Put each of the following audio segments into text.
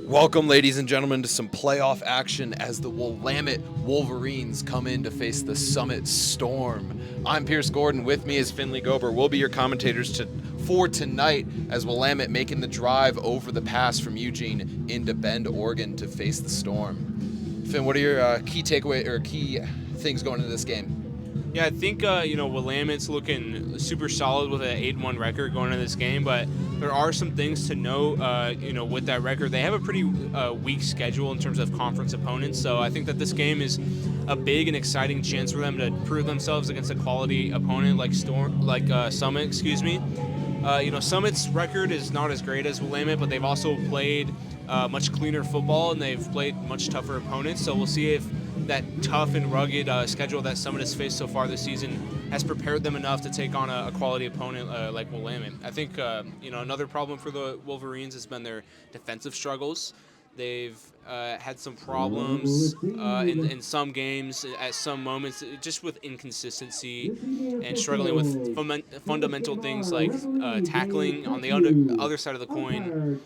Welcome, ladies and gentlemen, to some playoff action as the Willamette Wolverines come in to face the Summit Storm. I'm Pierce Gordon. With me is Finley Gober. We'll be your commentators for tonight as Willamette making the drive over the pass from Eugene into Bend, Oregon to face the Storm. Finn, what are your key takeaway or key things going into this game? Yeah, I think Willamette's looking super solid with an 8-1 record going into this game, but there are some things to note. With that record, they have a pretty weak schedule in terms of conference opponents. So I think that this game is a big and exciting chance for them to prove themselves against a quality opponent like Summit. Summit's record is not as great as Willamette, but they've also played much cleaner football and they've played much tougher opponents. So we'll see if that tough and rugged schedule that Summit has faced so far this season has prepared them enough to take on a quality opponent like Willamette. I think another problem for the Wolverines has been their defensive struggles. They've had some problems in some games at some moments, just with inconsistency and struggling with fundamental things like tackling. On the other side of the coin,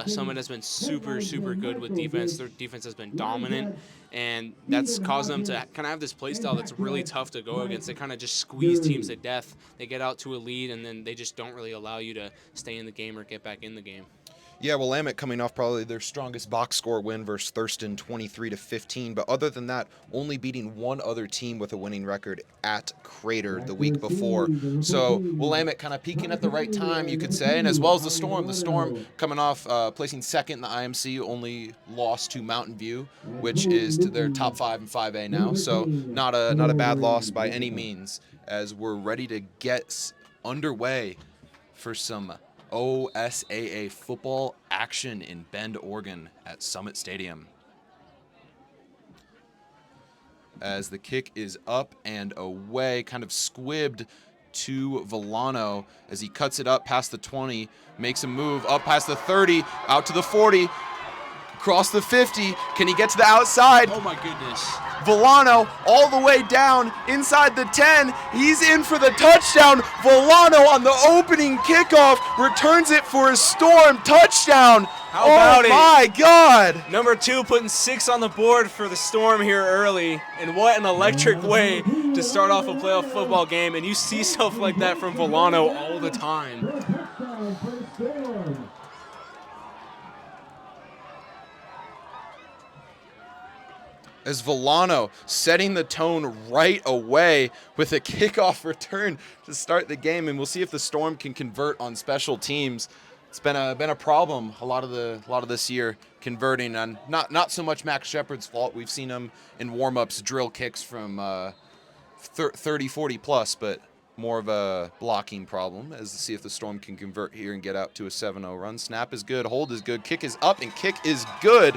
Summit has been super good with defense. Their defense has been dominant, and that's caused them to kind of have this play style that's really tough to go against. They kind of just squeeze teams to death. They get out to a lead, and then they just don't really allow you to stay in the game or get back in the game. Yeah, Willamette coming off probably their strongest box score win versus Thurston, 23-15. But other than that, only beating one other team with a winning record at Crater the week before. So Willamette kind of peaking at the right time, you could say, and as well as the Storm. The Storm coming off placing second in the IMC, only lost to Mountain View, which is to their top 5 in 5A now. So not a bad loss by any means, as we're ready to get underway for some OSAA football action in Bend, Oregon at Summit Stadium. As the kick is up and away, kind of squibbed to Villano as he cuts it up past the 20, makes a move up past the 30, out to the 40, across the 50. Can he get to the outside? Oh my goodness. Villano all the way down inside the 10. He's in for the touchdown. Villano on the opening kickoff returns it for a Storm touchdown. How about it? Oh my God. Number 2 putting 6 on the board for the Storm here early. And what an electric way to start off a playoff football game. And you see stuff like that from Villano all the time. As Villano setting the tone right away with a kickoff return to start the game, and we'll see if the Storm can convert on special teams. It's been a problem a lot of this year converting, and not so much Max Shepard's fault. We've seen him in warm-ups drill kicks from 30, 40 plus, but more of a blocking problem. As to see if the Storm can convert here and get out to a 7-0 run. Snap is good, hold is good, kick is up, and kick is good.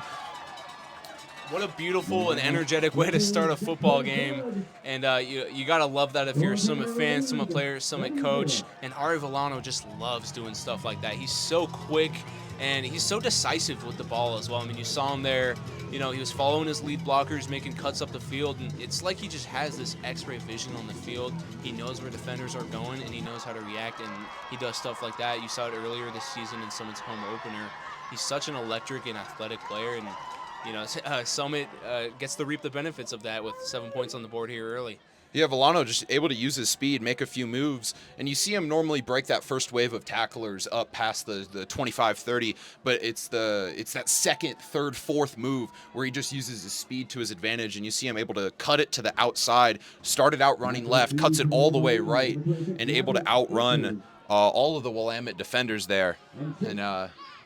What a beautiful and energetic way to start a football game. And you got to love that if you're a Summit fan, Summit player, Summit coach. And Ari Villano just loves doing stuff like that. He's so quick, and he's so decisive with the ball as well. I mean, you saw him there. He was following his lead blockers, making cuts up the field. And it's like he just has this X-ray vision on the field. He knows where defenders are going, and he knows how to react. And he does stuff like that. You saw it earlier this season in Summit's home opener. He's such an electric and athletic player. And Summit gets to reap the benefits of that with 7 points on the board here early. Yeah, Villano just able to use his speed, make a few moves, and you see him normally break that first wave of tacklers up past the 25-30, but it's that second, third, fourth move where he just uses his speed to his advantage, and you see him able to cut it to the outside, started out running left, cuts it all the way right, and able to outrun all of the Willamette defenders there. And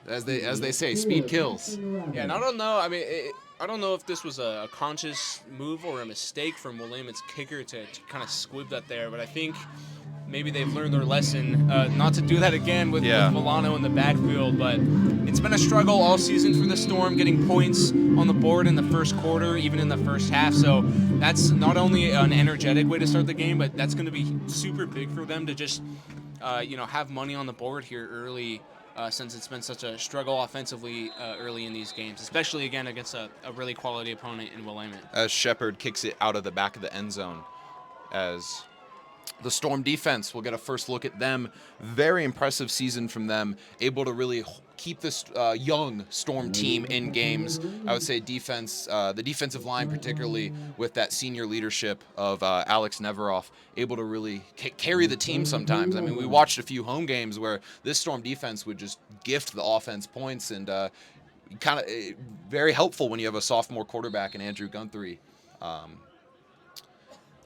as they say, speed kills. Yeah, and I don't know. I mean, I don't know if this was a conscious move or a mistake from Willamette's kicker to kind of squib that there, but I think maybe they've learned their lesson not to do that again with Villano in the backfield. But it's been a struggle all season for the Storm, getting points on the board in the first quarter, even in the first half. So that's not only an energetic way to start the game, but that's going to be super big for them to just have money on the board here early. Since it's been such a struggle offensively early in these games, especially again against a really quality opponent in Willamette. As Shepard kicks it out of the back of the end zone, as the Storm defense, we'll get a first look at them. Very impressive season from them, able to really keep this young Storm team in games. I would say defense, the defensive line, particularly with that senior leadership of Alex Neveroff, able to really carry the team sometimes. I mean, we watched a few home games where this Storm defense would just gift the offense points, and kind of very helpful when you have a sophomore quarterback in Andrew Guthrie.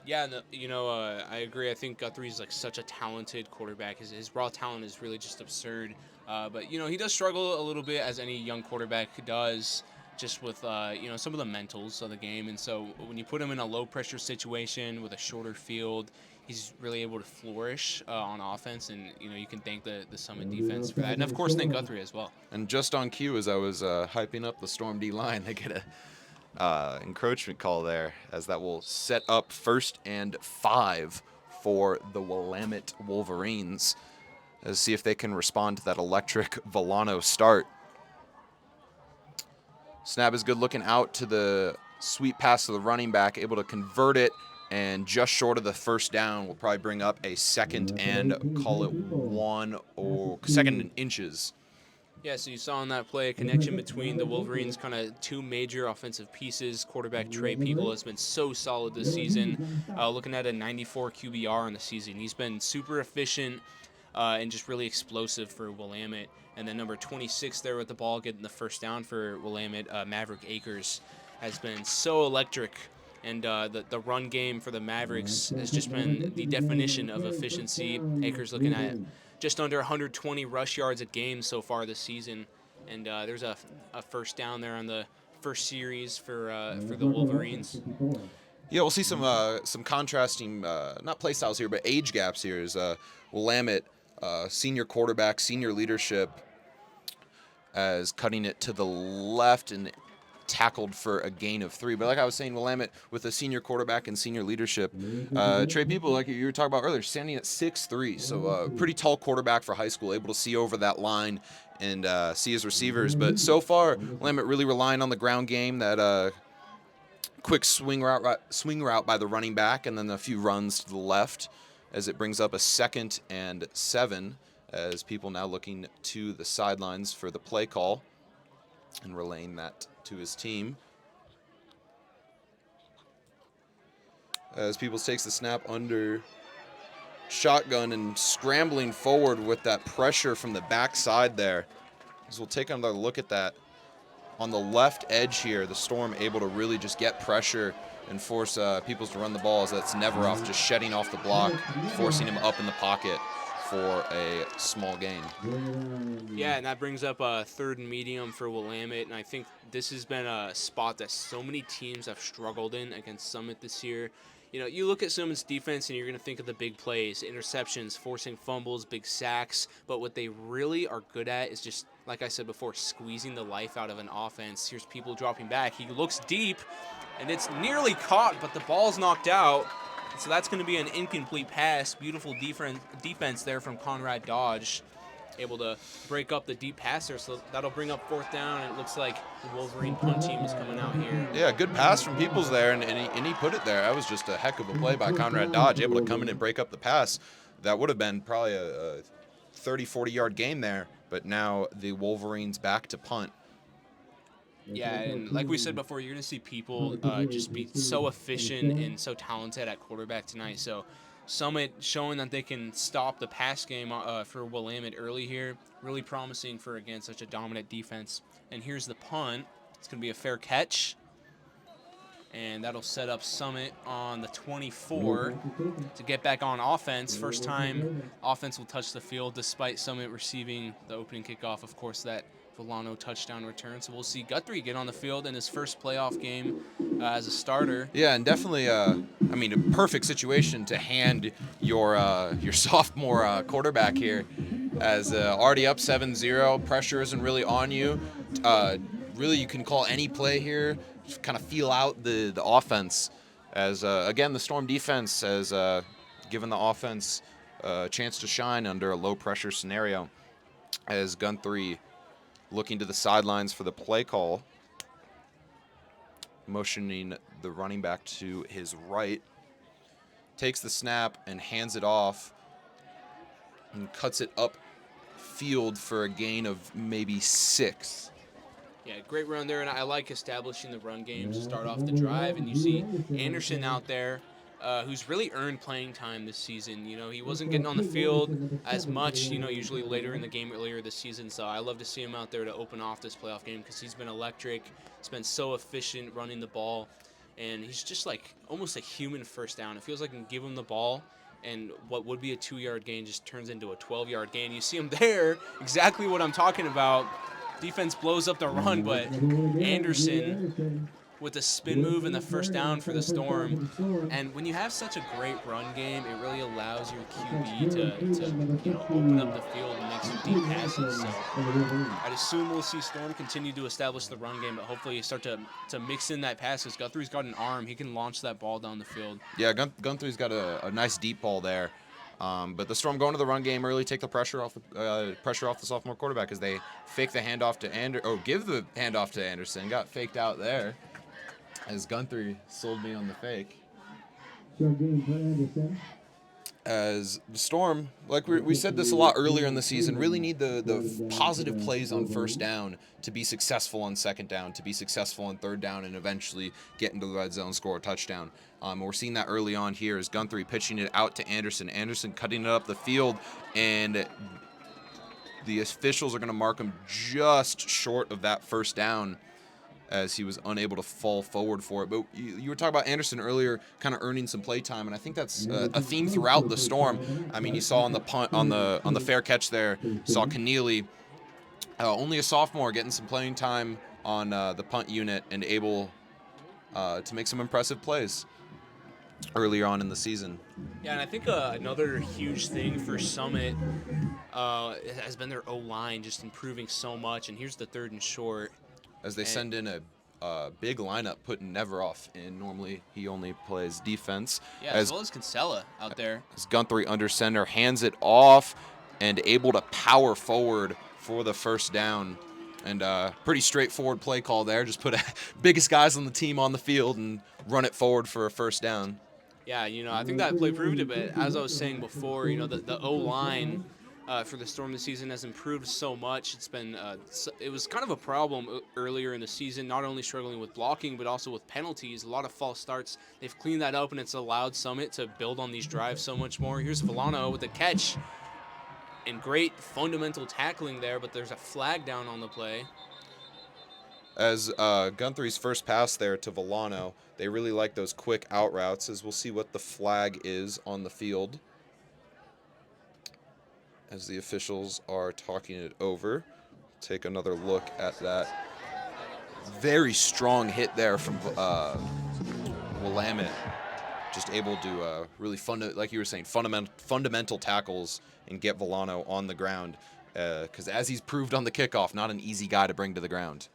Yeah, I agree. I think Guthrie's like such a talented quarterback. His raw talent is really just absurd. But he does struggle a little bit, as any young quarterback does, just with some of the mentals of the game. And so when you put him in a low pressure situation with a shorter field, he's really able to flourish on offense. And you can thank the Summit defense for that, and of course thank Guthrie as well. And just on cue, as I was hyping up the Storm D line, they get a encroachment call there, as that will set up 1st and 5 for the Willamette Wolverines. Let's see if they can respond to that electric Villano start. Snap is good, looking out to the sweet pass to the running back, able to convert it, and just short of the 1st down will probably bring up a 2nd and call it 1 or 2nd and inches. Yeah, so you saw on that play a connection between the Wolverines' kind of 2 major offensive pieces. Quarterback Trey People has been so solid this season, looking at a 94 QBR in the season. He's been super efficient and just really explosive for Willamette. And then number 26 there with the ball, getting the 1st down for Willamette, Maverick Akers, has been so electric. And the run game for the Mavericks has just been the definition of efficiency. Akers looking at just under 120 rush yards a game so far this season. And there's a 1st down there on the 1st series for the Wolverines. Yeah, we'll see some contrasting, not play styles here, but age gaps here. As Willamette, senior quarterback, senior leadership, as cutting it to the left and tackled for a gain of 3. But like I was saying, Willamette with a senior quarterback and senior leadership. Trey People, like you were talking about earlier, standing at 6'3", so pretty tall quarterback for high school, able to see over that line and see his receivers. But so far, Willamette really relying on the ground game, that quick swing route by the running back, and then a few runs to the left, as it brings up a 2nd and 7, as People now looking to the sidelines for the play call and relaying that to his team. As Peoples takes the snap under shotgun and scrambling forward with that pressure from the backside there. As we'll take another look at that. On the left edge here, the Storm able to really just get pressure and force Peoples to run the ball, as that's Neveroff just shedding off the block, forcing him up in the pocket for a small gain. Yeah, and that brings up a 3rd and medium for Willamette, and I think this has been a spot that so many teams have struggled in against Summit this year. You look at Summit's defense and you're going to think of the big plays, interceptions, forcing fumbles, big sacks, but what they really are good at is just, like I said before, squeezing the life out of an offense. Here's People dropping back. He looks deep, and it's nearly caught, but the ball's knocked out. So that's going to be an incomplete pass. Beautiful defense there from Conrad Dodge, able to break up the deep pass there. So that'll bring up 4th down, and it looks like the Wolverine punt team is coming out here. Yeah, good pass from Peoples there, and he put it there. That was just a heck of a play by Conrad Dodge, able to come in and break up the pass. That would have been probably a 30, 40-yard gain there, but now the Wolverines back to punt. Yeah, and like we said before, you're going to see People just be so efficient and so talented at quarterback tonight. So Summit showing that they can stop the pass game for Willamette early here. Really promising for, again, such a dominant defense. And here's the punt. It's going to be a fair catch. And that'll set up Summit on the 24 to get back on offense. First time offense will touch the field, despite Summit receiving the opening kickoff, of course, that Villano touchdown return. So we'll see Guthrie get on the field in his first playoff game as a starter. Yeah, and definitely, a perfect situation to hand your sophomore quarterback here, as already up 7-0. Pressure isn't really on you. Really, you can call any play here. Just kind of feel out the offense. As again, the Storm defense has given the offense a chance to shine under a low pressure scenario. As Guthrie looking to the sidelines for the play call, motioning the running back to his right, takes the snap and hands it off and cuts it up field for a gain of maybe 6. Yeah, great run there, and I like establishing the run game to start off the drive. And you see Anderson out there, who's really earned playing time this season. You know, he wasn't getting on the field as much, you know, usually later in the game earlier this season. So I love to see him out there to open off this playoff game because he's been electric. He's been so efficient running the ball, and he's just like almost a human first down. It feels like you can give him the ball, and what would be a 2-yard gain just turns into a 12-yard gain. You see him there, exactly what I'm talking about. Defense blows up the run, but Anderson with the spin move and the first down for the Storm. And when you have such a great run game, it really allows your QB to you know, open up the field and make some deep passes. So I'd assume we'll see Storm continue to establish the run game, but hopefully you start to mix in that pass because Guthrie's got an arm. He can launch that ball down the field. Yeah, Guthrie's got a nice deep ball there. But the Storm going to the run game early, take the pressure off the sophomore quarterback as they fake the handoff to give the handoff to Anderson. Got faked out there as Guthrie sold me on the fake. As the Storm, like we said this a lot earlier in the season, really need the positive plays on first down to be successful on second down, to be successful on third down, and eventually get into the red zone, score a touchdown. We're seeing that early on here as Guthrie pitching it out to Anderson. Anderson cutting it up the field, and the officials are going to mark him just short of that first down as he was unable to fall forward for it. But you were talking about Anderson earlier, kind of earning some play time, and I think that's a theme throughout the Storm. I mean, you saw on the punt, on the fair catch there, saw Keneally, only a sophomore, getting some playing time on the punt unit and able to make some impressive plays earlier on in the season. Yeah, and I think another huge thing for Summit has been their O-line just improving so much. And here's the 3rd and short. As they send in a big lineup, putting Neveroff in. Normally, he only plays defense. Yeah, as well as Kinsella out there. As Guthrie under center hands it off and able to power forward for the first down. And pretty straightforward play call there. Just put biggest guys on the team on the field and run it forward for a first down. Yeah, you know, I think that play proved it. But as I was saying before, you know, the O-line for the Storm this season has improved so much. It's been it was kind of a problem earlier in the season, not only struggling with blocking but also with penalties, a lot of false starts. They've cleaned that up, and it's allowed Summit to build on these drives so much more. Here's Villano with the catch and great fundamental tackling there, but there's a flag down on the play. As Guthrie's first pass there to Villano, they really like those quick out routes, as we'll see what the flag is on the field as the officials are talking it over. Take another look at that very strong hit there from Willamette. Just able to really, like you were saying, fundamental tackles and get Villano on the ground. Because as he's proved on the kickoff, not an easy guy to bring to the ground.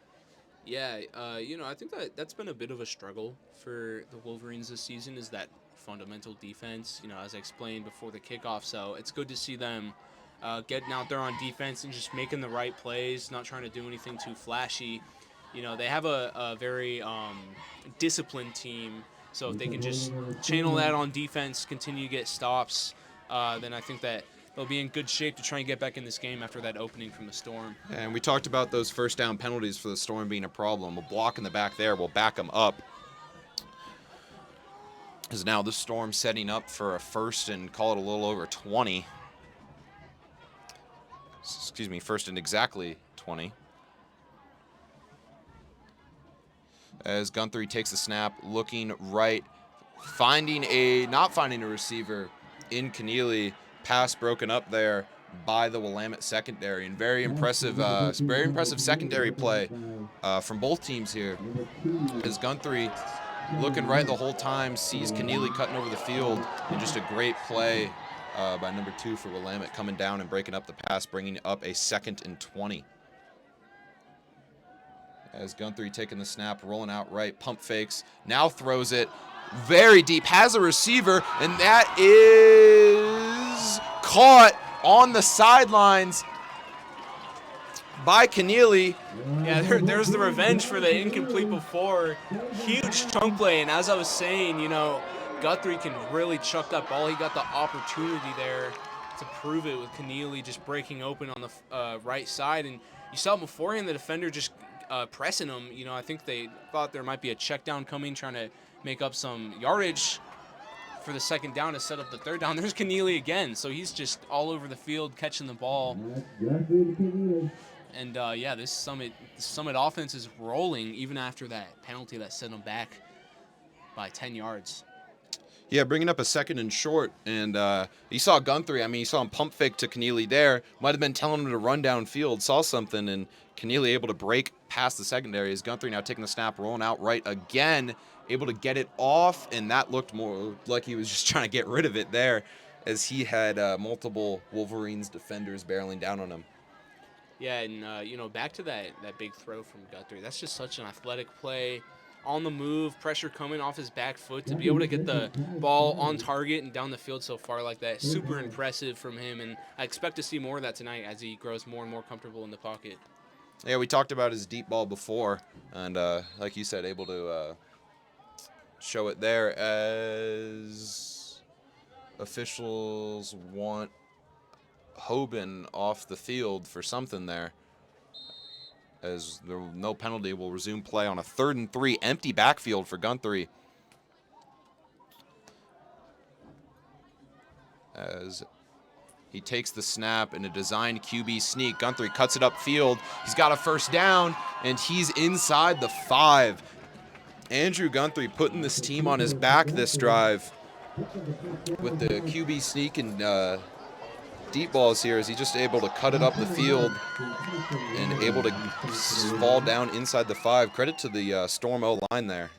Yeah, you know, I think that's been a bit of a struggle for the Wolverines this season, is that fundamental defense, you know, as I explained before the kickoff. So it's good to see them getting out there on defense and just making the right plays, not trying to do anything too flashy. You know, they have a very disciplined team, so if they can just channel that on defense, continue to get stops, then I think that they'll be in good shape to try and get back in this game after that opening from the Storm. And we talked about those first down penalties for the Storm being a problem. A block in the back there will back them up. As now the Storm setting up for a first and call it a little over 20. Excuse me, first and exactly 20. As Guthrie takes the snap, looking right, not finding a receiver in Keneally. Pass broken up there by the Willamette secondary, and very impressive secondary play from both teams here. As Guthrie, looking right the whole time, sees Keneally cutting over the field, and just a great play by number 2 for Willamette, coming down and breaking up the pass, bringing up a 2nd and 20. As Guthrie taking the snap, rolling out right, pump fakes, now throws it very deep, has a receiver, and that is caught on the sidelines by Keneally. Yeah, there's the revenge for the incomplete before. Huge chunk play, and as I was saying, you know, Guthrie can really chuck that ball. He got the opportunity there to prove it with Keneally just breaking open on the right side. And you saw beforehand the defender just pressing him. You know, I think they thought there might be a check down coming, trying to make up some yardage for the second down to set up the third down. There's Keneally again. So he's just all over the field catching the ball. And, yeah, this Summit offense is rolling even after that penalty that sent them back by 10 yards. Yeah, bringing up a second and short, and you saw Guthrie. I mean, you saw him pump fake to Keneally there. Might have been telling him to run downfield, saw something, and Keneally able to break past the secondary. As Guthrie now taking the snap, rolling out right again, able to get it off, and that looked more like he was just trying to get rid of it there, as he had multiple Wolverines defenders barreling down on him. Yeah, and, you know, back to that big throw from Guthrie. That's just such an athletic play. On the move, pressure coming off his back foot to be able to get the ball on target and down the field so far like that. Super impressive from him, and I expect to see more of that tonight as he grows more and more comfortable in the pocket. Yeah, we talked about his deep ball before, and like you said, able to show it there as officials want Hoban off the field for something there. As there no penalty, will resume play on a 3rd and 3, empty backfield for Guthrie. As he takes the snap in a designed QB sneak, Guthrie cuts it upfield. He's got a first down, and he's inside the 5. Andrew Guthrie putting this team on his back this drive with the QB sneak and deep balls here, as he's just able to cut it up the field and able to fall down inside the 5. Credit to the Storm O-line there.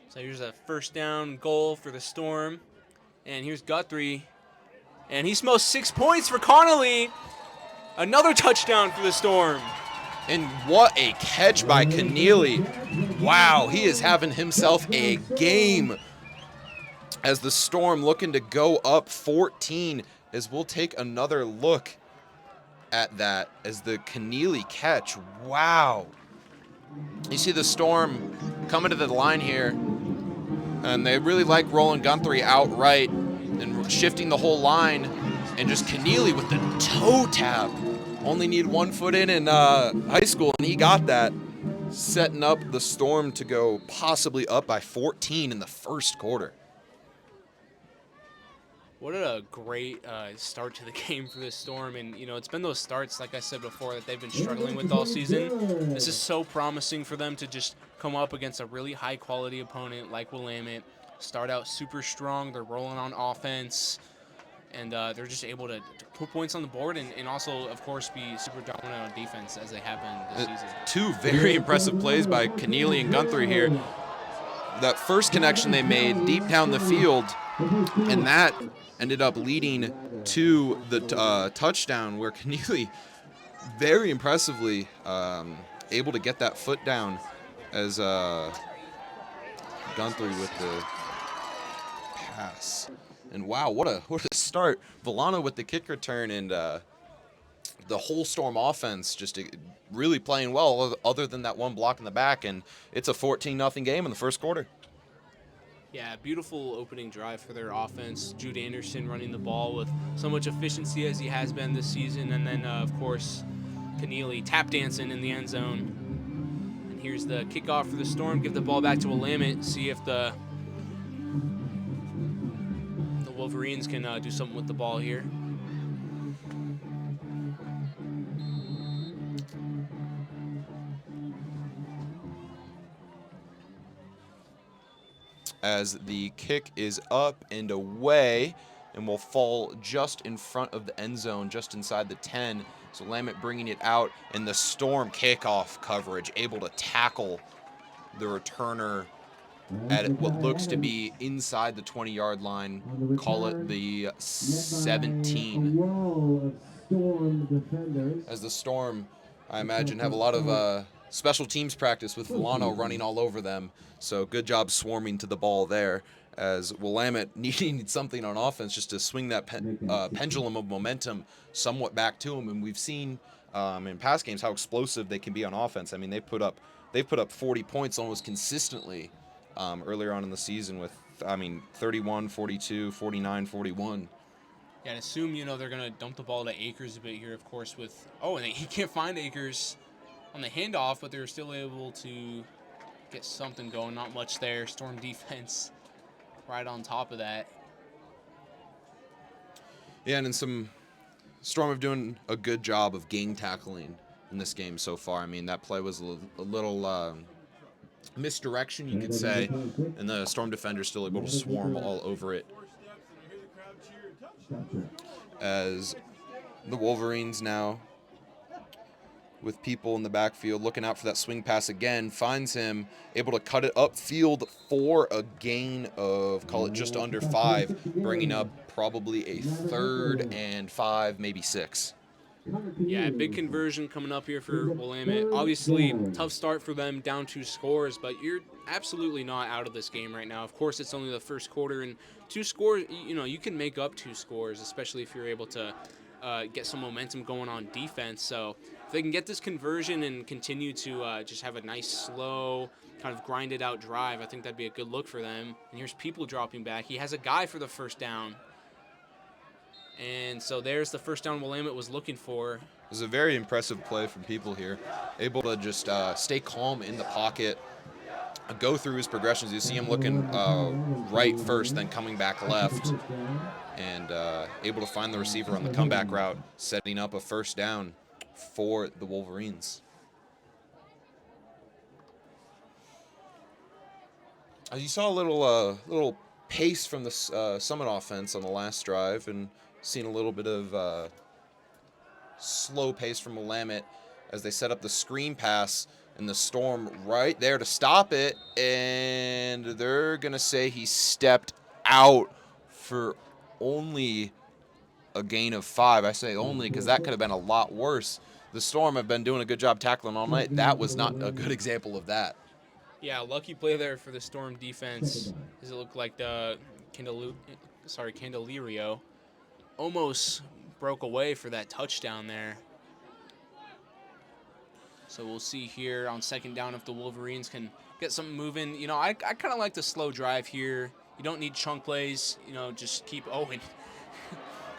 So here's a first down goal for the Storm. And here's Guthrie. And he smokes 6 points for Connolly. Another touchdown for the Storm. And what a catch by Keneally. Wow, he is having himself a game. As the Storm looking to go up 14, as we'll take another look at that as the Keneally catch. Wow. You see the Storm coming to the line here, and they really like rolling Guthrie outright and shifting the whole line, and just Keneally with the toe tap. Only need 1 foot in high school, and he got that, setting up the Storm to go possibly up by 14 in the first quarter. What a great start to the game for this Storm. And, you know, it's been those starts, like I said before, that they've been struggling with all season. This is so promising for them to just come up against a really high-quality opponent like Willamette, start out super strong. They're rolling on offense, and they're just able to put points on the board and also, of course, be super dominant on defense as they have been this season. 2 very impressive plays by Keneally and Guthrie here. That first connection they made deep down the field, and that ended up leading to the touchdown, where Keneally very impressively able to get that foot down, as Guthrie with the pass. And wow, what a start. Villano with the kick return, and the whole Storm offense just really playing well, other than that one block in the back, and it's a 14-0 game in the first quarter. Yeah, beautiful opening drive for their offense. Jude Anderson running the ball with so much efficiency as he has been this season. And then, of course, Keneally tap dancing in the end zone. And here's the kickoff for the Storm. Give the ball back to Willamette. See if the Wolverines can do something with the ball here. As the kick is up and away, and will fall just in front of the end zone, just inside the 10. So Willamette bringing it out, and the Storm kickoff coverage able to tackle the returner at what looks to be inside the 20-yard line. Call it the 17. As the Storm, I imagine, have a lot of special teams practice with Villano running all over them. So good job swarming to the ball there, as Willamette needing something on offense just to swing that pendulum of momentum somewhat back to them. And we've seen in past games how explosive they can be on offense. I mean, they've put up 40 points almost consistently earlier on in the season with, 31, 42, 49, 41. Yeah, and assume, they're going to dump the ball to Akers a bit here, of course, with... Oh, and he can't find Akers on the handoff, but they're still able to get something going. Not much there. Storm defense right on top of that. Yeah, and in some... Storm have doing a good job of gang tackling in this game so far. I mean, that play was a little misdirection, you could say, and the Storm defender's still able to swarm all over it. As the Wolverines now, with people in the backfield looking out for that swing pass again, finds him, able to cut it upfield for a gain of, call it just under 5, bringing up probably a 3rd and 5, maybe 6. Yeah, big conversion coming up here for Willamette. Obviously, tough start for them, down 2 scores, but you're absolutely not out of this game right now. Of course, it's only the first quarter, and 2 scores, you can make up 2 scores, especially if you're able to get some momentum going on defense. So if they can get this conversion and continue to just have a nice, slow, kind of grinded out drive, I think that'd be a good look for them. And here's people dropping back. He has a guy for the first down. And so there's the first down Willamette was looking for. It was a very impressive play from people here. Able to just stay calm in the pocket, go through his progressions. You see him looking right first, then coming back left, and able to find the receiver on the comeback route, setting up a first down for the Wolverines. You saw a little pace from the Summit offense on the last drive, and seen a little bit of slow pace from Willamette as they set up the screen pass, and the Storm right there to stop it, and they're going to say he stepped out for only a gain of 5. I say only because that could have been a lot worse. The Storm have been doing a good job tackling all night. That was not a good example of that. Yeah, lucky play there for the Storm defense. Does it look like the Candelario almost broke away for that touchdown there. So we'll see here on second down if the Wolverines can get something moving. I kind of like the slow drive here. You don't need chunk plays. Just keep... Oh, and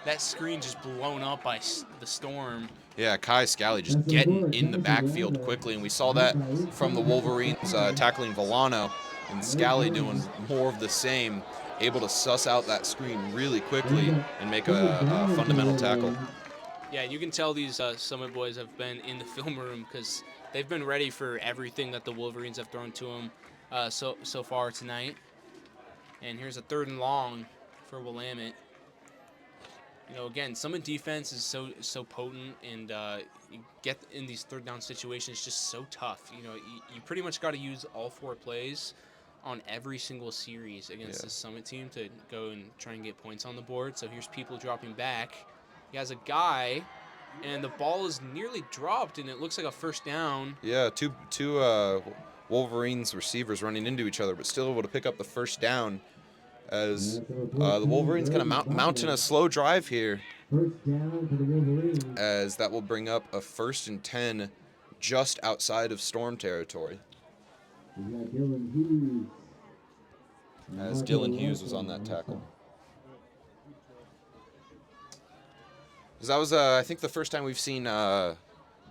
that screen just blown up by the Storm. Yeah, Kai Scally just getting in the backfield quickly, and we saw that from the Wolverines tackling Villano, and Scally doing more of the same, able to suss out that screen really quickly and make a fundamental tackle. Yeah, you can tell these Summit boys have been in the film room because they've been ready for everything that the Wolverines have thrown to them so far tonight. And here's a 3rd and long for Willamette. Again, Summit defense is so potent, and you get in these 3rd down situations just so tough. You pretty much got to use all 4 plays on every single series against the Summit team to go and try and get points on the board. So here's people dropping back. He has a guy, and the ball is nearly dropped, and it looks like a first down. Yeah, two Wolverines receivers running into each other, but still able to pick up the first down as the Wolverines kind of mounting a slow drive here, as that will bring up a 1st and 10 just outside of Storm territory. As Dylan Hughes was on that tackle. That was, I think, the first time we've seen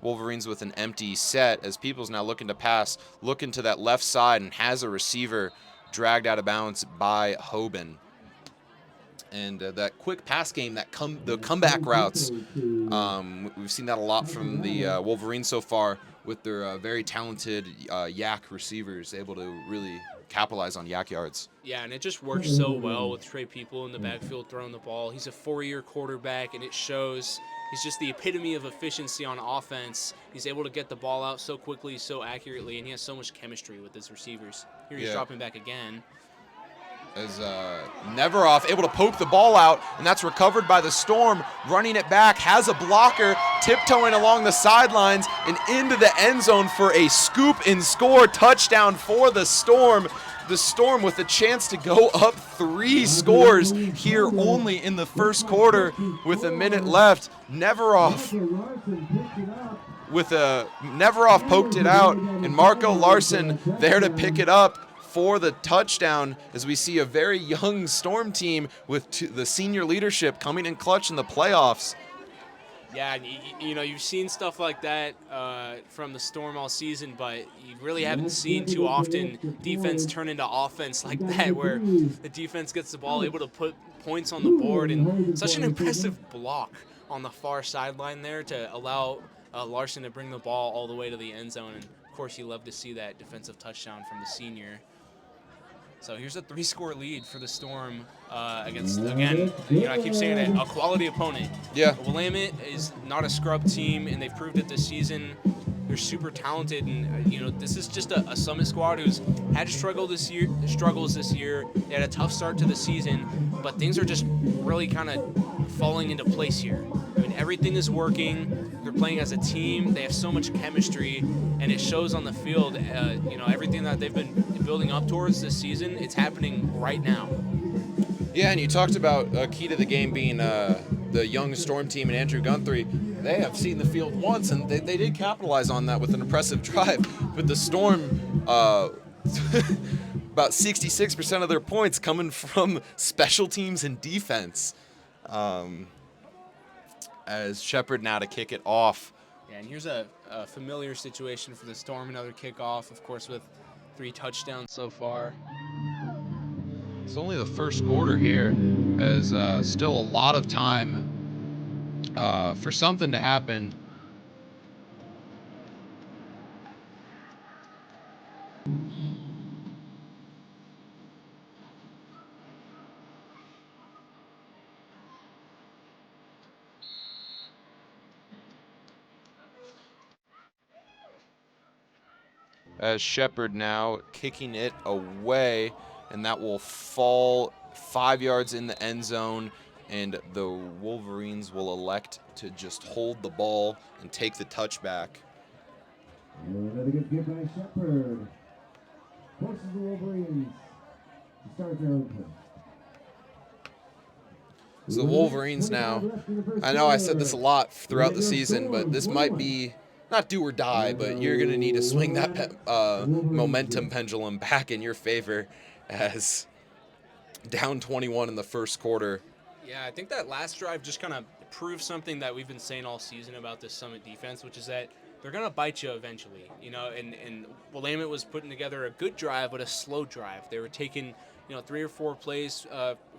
Wolverines with an empty set, as Peoples now looking to pass, looking to that left side, and has a receiver dragged out of bounds by Hoban. And that quick pass game, the comeback routes, we've seen that a lot from the Wolverines so far with their very talented yak receivers, able to really capitalize on yak yards. Yeah, and it just works so well with Trey People in the backfield throwing the ball. He's a 4-year quarterback, and it shows. He's just the epitome of efficiency on offense. He's able to get the ball out so quickly, so accurately, and he has so much chemistry with his receivers. Here he's dropping back again. As Neveroff able to poke the ball out, and that's recovered by the Storm, running it back, has a blocker, tiptoeing along the sidelines and into the end zone for a scoop and score touchdown for the Storm. The Storm with a chance to go up 3 scores here only in the first quarter with a minute left. Neveroff poked it out, and Marco Larson there to pick it up for the touchdown, as we see a very young Storm team with the senior leadership coming in clutch in the playoffs. Yeah, you know, you've seen stuff like that from the Storm all season, but you really haven't seen too often defense turn into offense like that, where the defense gets the ball, able to put points on the board, and such an impressive block on the far sideline there to allow Larson to bring the ball all the way to the end zone. And, of course, you love to see that defensive touchdown from the senior. So here's a 3-score lead for the Storm against, again, you know, I keep saying it, a quality opponent. Yeah. Willamette is not a scrub team, and they've proved it this season. They're super talented, and you know, this is just a Summit squad who's had struggles this year. They had a tough start to the season, but things are just really kind of falling into place here. I mean, everything is working. They're playing as a team. They have so much chemistry, and it shows on the field. You know, everything that they've been building up towards this season, it's happening right now. Yeah, and you talked about key to the game being the young Storm team and Andrew Guthrie. They have seen the field once, and they did capitalize on that with an impressive drive. But the Storm, about 66% of their points coming from special teams and defense. As Shepard now to kick it off. Yeah, and here's a familiar situation for the Storm, another kickoff, of course, with 3 touchdowns so far. It's only the first quarter here, as still a lot of time for something to happen. As Shepard now kicking it away, and that will fall 5 yards in the end zone, and the Wolverines will elect to just hold the ball and take the touchback. Another good kick by Shepard. Forces the Wolverines to start their own play. So the Wolverines now, I know I said this a lot throughout the season, but this might be not do or die, but you're going to need to swing that momentum pendulum back in your favor, as down 21 in the first quarter. Yeah, I think that last drive just kind of proved something that we've been saying all season about this Summit defense, which is that they're going to bite you eventually. You know, and Willamette was putting together a good drive, but a slow drive. They were taking, 3 or 4 plays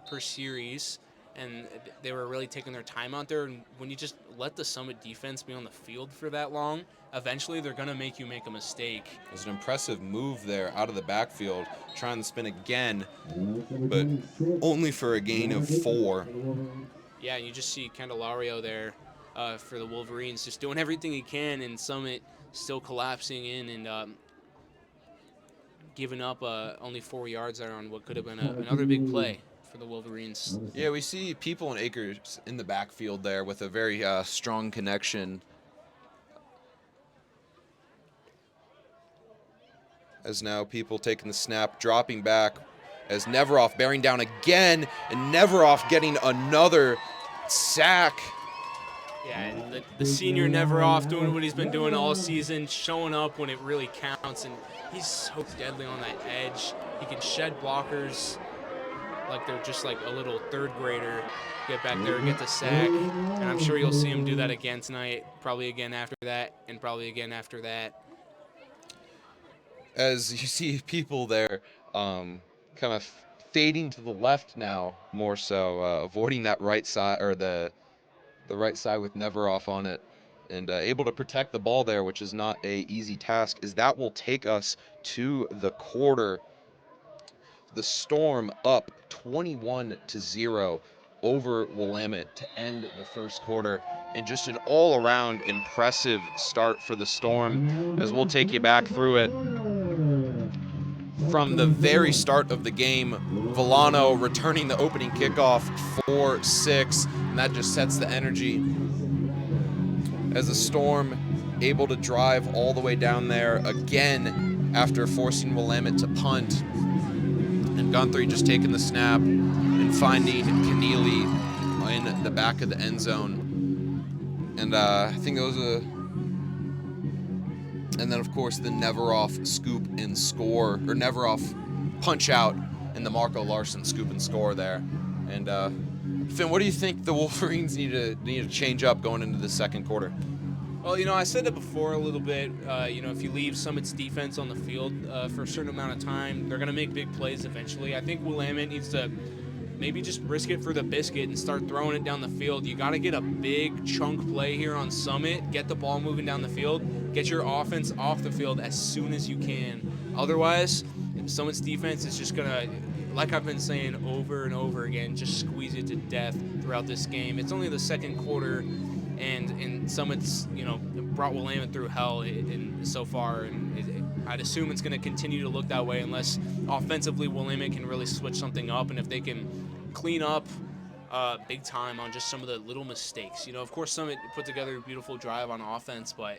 per series, and they were really taking their time out there. And when you just let the Summit defense be on the field for that long, eventually they're going to make you make a mistake. There's an impressive move there out of the backfield, trying to spin again, but only for a gain of 4. Yeah, and you just see Candelario there for the Wolverines, just doing everything he can, and Summit still collapsing in and giving up only 4 yards there on what could have been another big play for the Wolverines. Yeah, we see people and Akers in the backfield there with a very strong connection. As now people taking the snap, dropping back, as Neveroff bearing down again, and Neveroff getting another sack. Yeah, and the senior Neveroff doing what he's been doing all season, showing up when it really counts, and he's so deadly on that edge. He can shed blockers like they're just like a little third grader, get back there, get the sack, and I'm sure you'll see him do that again tonight, probably again after that, and probably again after that. As you see people there kind of fading to the left now, more so, avoiding that right side, or the right side with Neveroff on it, and able to protect the ball there, which is not a easy task, as that will take us to the quarter. The Storm up 21-0 over Willamette to end the first quarter, and just an all-around impressive start for the Storm, as we'll take you back through it. From the very start of the game, Villano returning the opening kickoff 4-6, and that just sets the energy as the Storm able to drive all the way down there again after forcing Willamette to punt. And Guthrie just taking the snap and finding Keneally in the back of the end zone. And I think those are... And then, of course, the Neveroff scoop and score, or Neveroff punch out in the Marco Larson scoop and score there. And Finn, what do you think the Wolverines need to change up going into the second quarter? Well, I said it before a little bit. If you leave Summit's defense on the field for a certain amount of time, they're going to make big plays eventually. I think Willamette needs to maybe just risk it for the biscuit and start throwing it down the field. You got to get a big chunk play here on Summit, get the ball moving down the field, get your offense off the field as soon as you can. Otherwise, Summit's defense is just going to, like I've been saying over and over again, just squeeze it to death throughout this game. It's only the second quarter, and Summit's, brought Willamette through hell so far, and I'd assume it's going to continue to look that way unless offensively Willamette can really switch something up, and if they can clean up big time on just some of the little mistakes. Of course, Summit put together a beautiful drive on offense, but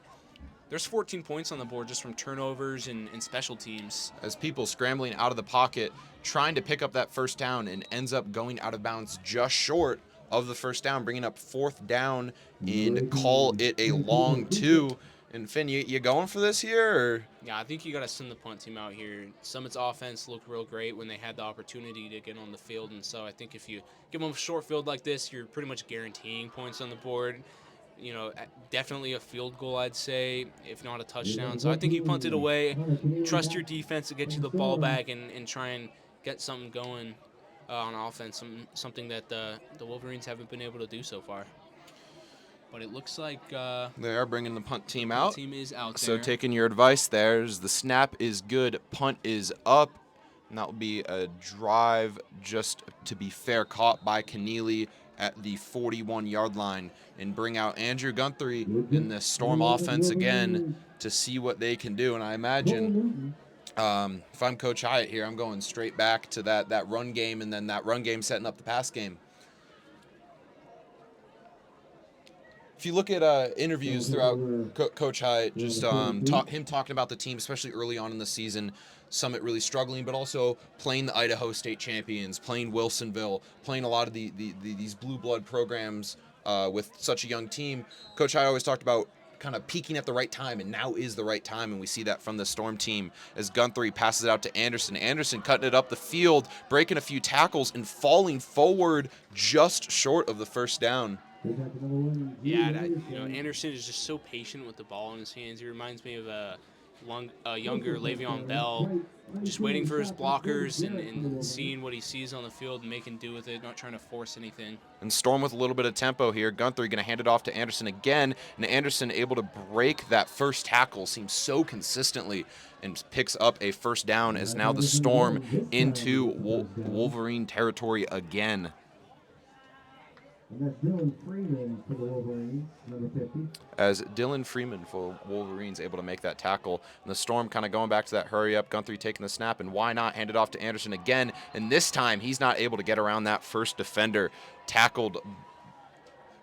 there's 14 points on the board just from turnovers and special teams. As people scrambling out of the pocket, trying to pick up that first down, and ends up going out of bounds just short of the first down, bringing up fourth down and call it a long 2. And Finn, you going for this here? Or? Yeah, I think you got to send the punt team out here. Summit's offense looked real great when they had the opportunity to get on the field, and so I think if you give them a short field like this, you're pretty much guaranteeing points on the board. Definitely a field goal, I'd say, if not a touchdown. So I think you punt it away, trust your defense to get you the ball back, and try and get something going on offense, something that the Wolverines haven't been able to do so far. But it looks like they are bringing the punt team out. The team is out so there. Taking your advice there, the snap is good, punt is up, and that will be a drive, just to be fair, caught by Keneally at the 41-yard line, and bring out Andrew Guthrie in the Storm offense again to see what they can do. And I imagine if I'm Coach Hyatt here, I'm going straight back to that run game, and then that run game setting up the pass game. If you look at interviews throughout Coach Hyatt, just him talking about the team, especially early on in the season, Summit really struggling, but also playing the Idaho State champions, playing Wilsonville, playing a lot of these blue blood programs with such a young team. Coach Hyatt always talked about kind of peaking at the right time, and now is the right time, and we see that from the Storm team as Guthrie passes it out to Anderson. Anderson cutting it up the field, breaking a few tackles, and falling forward just short of the first down. Yeah, Anderson is just so patient with the ball in his hands. He reminds me of a younger Le'Veon Bell, just waiting for his blockers and seeing what he sees on the field and making do with it, not trying to force anything. And Storm with a little bit of tempo here. Guthrie going to hand it off to Anderson again, and Anderson able to break that first tackle, seems so consistently, and picks up a first down as now the Storm into Wolverine territory again. And that's Dylan Freeman for the Wolverines, number 50. As Dylan Freeman for Wolverines able to make that tackle. And the Storm kind of going back to that hurry up. Guthrie taking the snap, and why not hand it off to Anderson again. And this time he's not able to get around that first defender. Tackled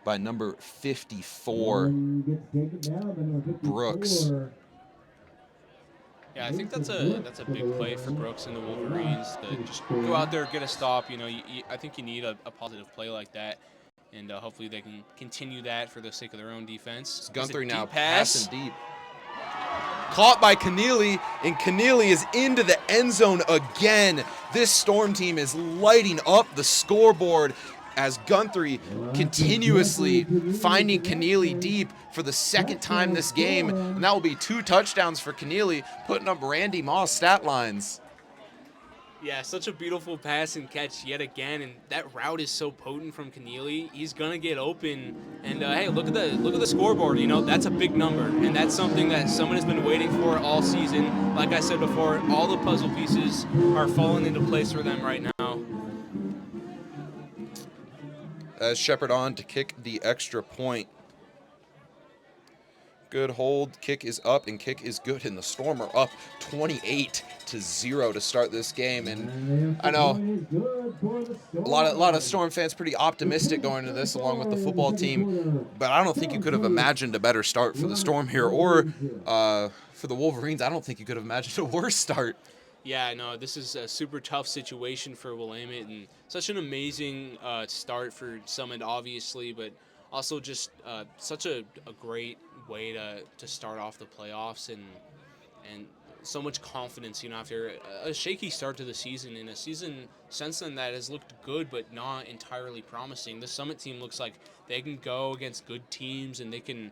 by number 54, Brooks. Yeah, I think that's a big play for Brooks and the Wolverines to just go out there, get a stop. I think you need a positive play like that. And hopefully they can continue that for the sake of their own defense. Guthrie now passing deep. Caught by Keneally, and Keneally is into the end zone again. This Storm team is lighting up the scoreboard as Guthrie continuously finding Keneally deep for the second time this game. And that will be 2 touchdowns for Keneally, putting up Randy Moss stat lines. Yeah, such a beautiful pass and catch yet again, and that route is so potent from Keneally. He's gonna get open, and hey, look at the scoreboard. That's a big number, and that's something that someone has been waiting for all season. Like I said before, all the puzzle pieces are falling into place for them right now. As Shepard on to kick the extra point. Good hold, kick is up, and kick is good, and the Storm are up 28-0 to start this game. And I know a lot of Storm fans pretty optimistic going into this, along with the football team, but I don't think you could have imagined a better start for the Storm here, or for the Wolverines. I don't think you could have imagined a worse start. Yeah, no, this is a super tough situation for Willamette, and such an amazing start for Summit, obviously, but also just such a great way to start off the playoffs, and so much confidence, after a shaky start to the season, and a season since then that has looked good but not entirely promising. The Summit team looks like they can go against good teams and they can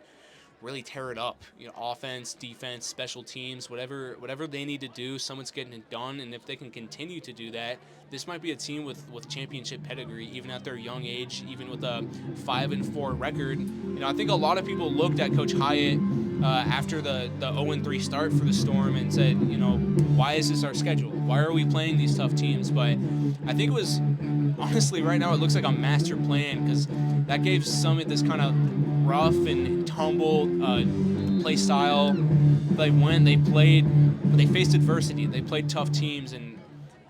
really tear it up. Offense, defense, special teams, whatever they need to do, someone's getting it done. And if they can continue to do that, this might be a team with championship pedigree, even at their young age, even with a 5-4 record. I think a lot of people looked at Coach Hyatt after the 0-3 start for the Storm and said, why is this our schedule? Why are we playing these tough teams? But I think it was, honestly, right now it looks like a master plan, because that gave Summit this kind of rough and tumble play style. Like when they faced adversity, they played tough teams, and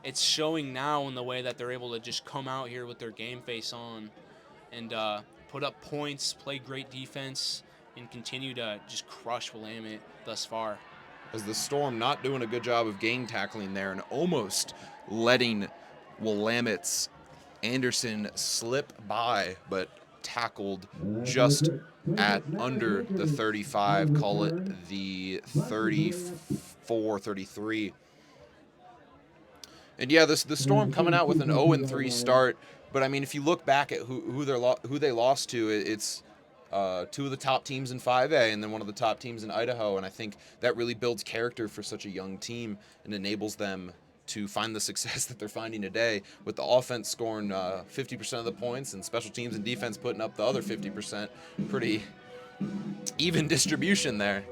it's showing now in the way that they're able to just come out here with their game face on and put up points, play great defense, and continue to just crush Willamette thus far. As the Storm not doing a good job of game tackling there and almost letting Willamette's Anderson slip by, but tackled just at under the 35, call it the 34, 33. And yeah, the Storm coming out with an 0-3 start, but I mean, if you look back at who they lost to, it's two of the top teams in 5A and then one of the top teams in Idaho, and I think that really builds character for such a young team and enables them to find the success that they're finding today, with the offense scoring 50% of the points and special teams and defense putting up the other 50%. Pretty even distribution there.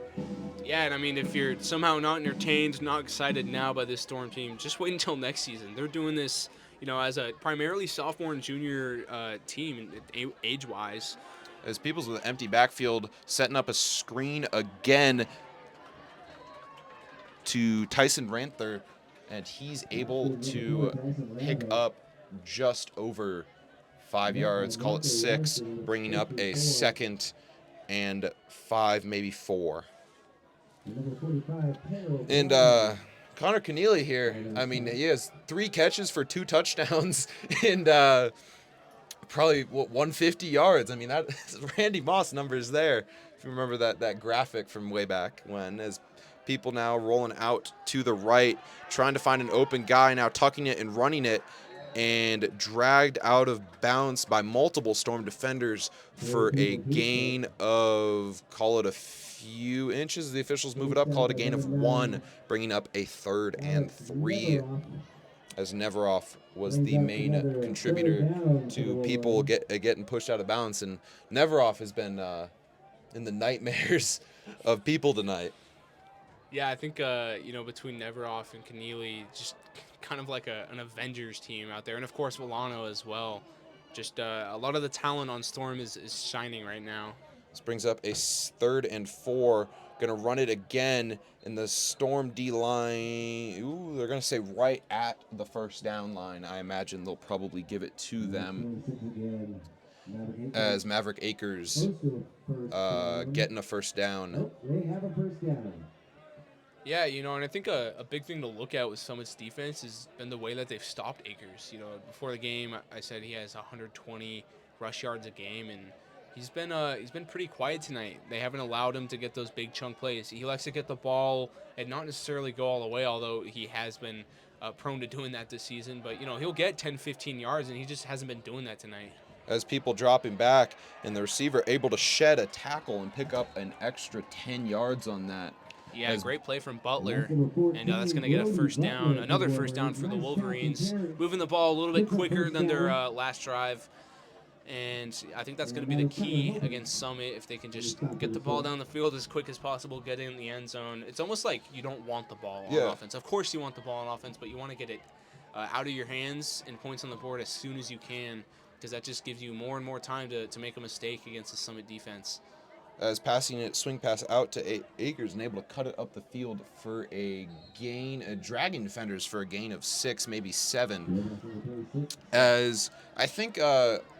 Yeah, and I mean, if you're somehow not entertained, not excited now by this Storm team, just wait until next season. They're doing this, as a primarily sophomore and junior team, age-wise. As Peoples with an empty backfield, setting up a screen again to Tyson Ranther, and he's able to pick up just over 5 yards, call it 6, bringing up a 2nd and 5, maybe 4. And Connor Keneally here, I mean, he has 3 catches for 2 touchdowns and probably 150 yards. I mean, that Randy Moss numbers there, if you remember that graphic from way back when. As people now rolling out to the right, trying to find an open guy, now tucking it and running it, and dragged out of bounds by multiple Storm defenders for a gain of, call it a few inches. The officials move it up, call it a gain of 1, bringing up a 3rd and 3, as Neveroff was the main contributor to people getting pushed out of bounds. And Neveroff has been in the nightmares of people tonight. Yeah, I think, between Neveroff and Keneally, just kind of like an Avengers team out there. And, of course, Milano as well. Just a lot of the talent on Storm is shining right now. This brings up a 3rd and 4. Going to run it again in the Storm D-line. Ooh, they're going to say right at the first down line. I imagine they'll probably give it to them, as Maverick Akers getting a first down. They have a first down. Yeah, and I think a big thing to look at with Summit's defense has been the way that they've stopped Akers. Before the game, I said he has 120 rush yards a game, and he's been pretty quiet tonight. They haven't allowed him to get those big chunk plays. He likes to get the ball and not necessarily go all the way, although he has been prone to doing that this season. But, he'll get 10, 15 yards, and he just hasn't been doing that tonight. As people dropping back, and the receiver able to shed a tackle and pick up an extra 10 yards on that. Yeah, great play from Butler, and that's going to get a first down, another first down for the Wolverines, moving the ball a little bit quicker than their last drive, and I think that's going to be the key against Summit, if they can just get the ball down the field as quick as possible, get in the end zone. It's almost like you don't want the ball on offense. Of course you want the ball on offense, but you want to get it out of your hands and points on the board as soon as you can, because that just gives you more and more time to make a mistake against the Summit defense. As passing it, swing pass out to Akers, and able to cut it up the field for a gain, dragging defenders for a gain of 6, maybe 7. As I think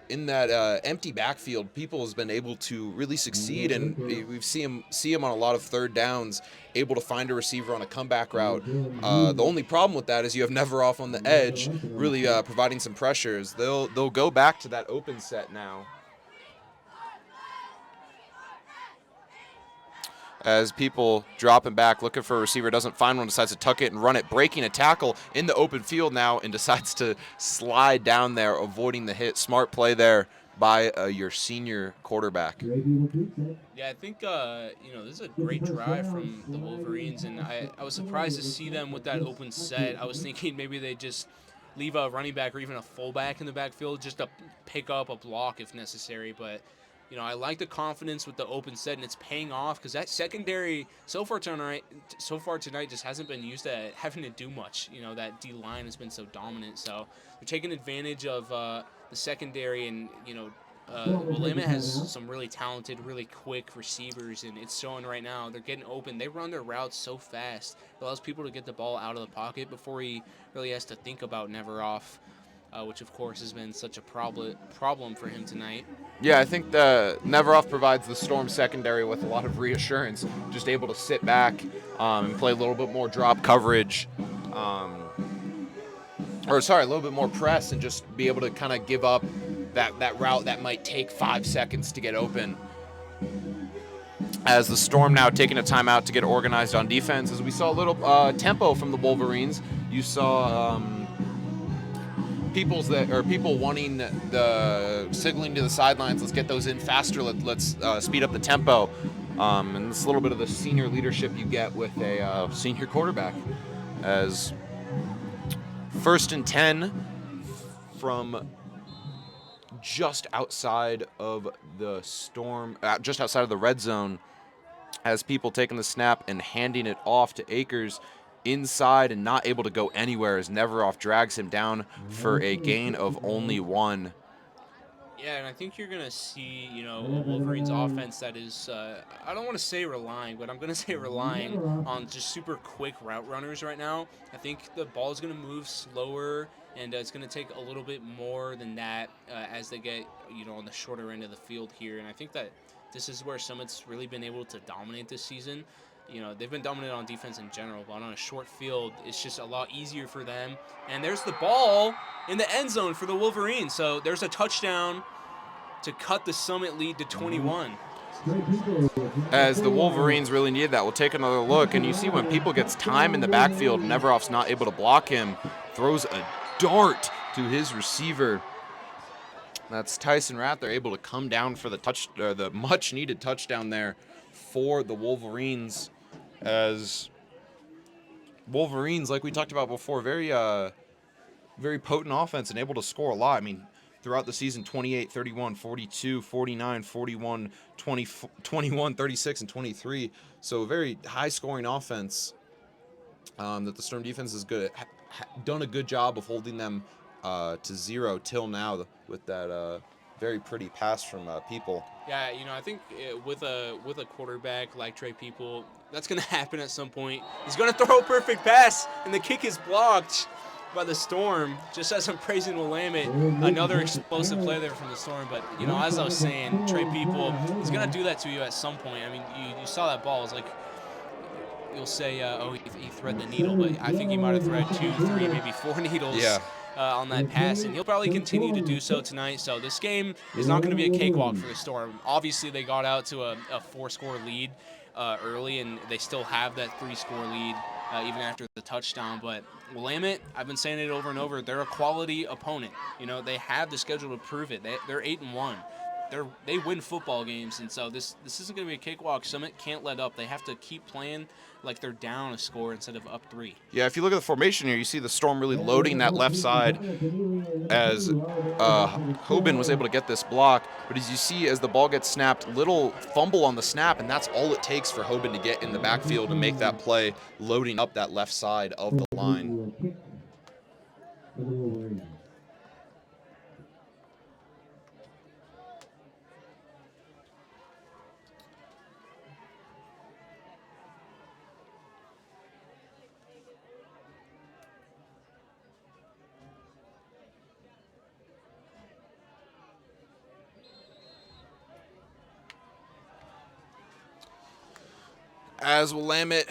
in that empty backfield, people has been able to really succeed, and we've seen him on a lot of 3rd downs, able to find a receiver on a comeback route. The only problem with that is you have Neveroff on the edge, really providing some pressures. They'll go back to that open set now. as people dropping back, looking for a receiver, doesn't find one, decides to tuck it and run it, breaking a tackle in the open field now, and decides to slide down there, avoiding the hit. Smart play there by your senior quarterback. Yeah, I think this is a great drive from the Wolverines, and I was surprised to see them with that open set. I was thinking maybe they just leave a running back or even a fullback in the backfield just to pick up a block if necessary. But I like the confidence with the open set, and it's paying off because that secondary so far tonight just hasn't been used at having to do much. That D line has been so dominant, so they're taking advantage of the secondary, and Willamette has some really talented, really quick receivers, and it's showing right now. They're getting open. They run their routes so fast. It allows people to get the ball out of the pocket before he really has to think about Neveroff, which, of course, has been such a problem for him tonight. Yeah, I think the Neveroff provides the Storm secondary with a lot of reassurance, just able to sit back and play a little bit more drop coverage. A little bit more press, and just be able to kind of give up that route that might take 5 seconds to get open. As the Storm now taking a timeout to get organized on defense, as we saw a little tempo from the Wolverines. You saw people wanting the signaling to the sidelines. Let's get those in faster. Let's speed up the tempo. And it's a little bit of the senior leadership you get with a senior quarterback. As 1st and 10 from just outside of the Storm, just outside of the red zone, as people taking the snap and handing it off to Akers inside and not able to go anywhere, as Neveroff drags him down for a gain of only 1. Yeah, and I think you're going to see, a Wolverines offense that is, I don't want to say relying, but I'm going to say relying on just super quick route runners right now. I think the ball is going to move slower, and it's going to take a little bit more than that as they get, on the shorter end of the field here. And I think that this is where Summit's really been able to dominate this season. They've been dominant on defense in general, but on a short field, it's just a lot easier for them. And there's the ball in the end zone for the Wolverines. So there's a touchdown to cut the Summit lead to 21. As the Wolverines really needed that. We'll take another look, and you see when people gets time in the backfield, Neveroff's not able to block him, throws a dart to his receiver. That's Tyson Rather able to come down for the much-needed touchdown there for the Wolverines. As Wolverines, like we talked about before, very potent offense and able to score a lot. I mean, throughout the season, 28, 31, 42, 49, 41, 20, 21, 36, and 23. So a very high-scoring offense that the Storm defense is good at. Done a good job of holding them to 0 till now with that very pretty pass from People. Yeah, I think with a quarterback like Trey People, that's going to happen at some point. He's going to throw a perfect pass, and the kick is blocked by the Storm. Just as I'm praising Willamette, another explosive play there from the Storm. But, as I was saying, Trey People, he's going to do that to you at some point. I mean, you saw that ball. It's like, you'll say, he thread the needle, but I think he might have thread 2, 3, maybe 4 needles. Yeah. On that pass, and he'll probably continue to do so tonight. So this game is not going to be a cakewalk for the Storm. Obviously, they got out to a 4-score lead early, and they still have that 3-score lead even after the touchdown. But Willamette, I've been saying it over and over, they're a quality opponent. They have the schedule to prove it. They're 8-1. They win football games, and so this isn't going to be a cakewalk. Summit can't let up. They have to keep playing like they're down a score instead of up 3. Yeah, if you look at the formation here, you see the Storm really loading that left side as Hoban was able to get this block. But as you see, as the ball gets snapped, little fumble on the snap, and that's all it takes for Hoban to get in the backfield and make that play, loading up that left side of the line. As Willamette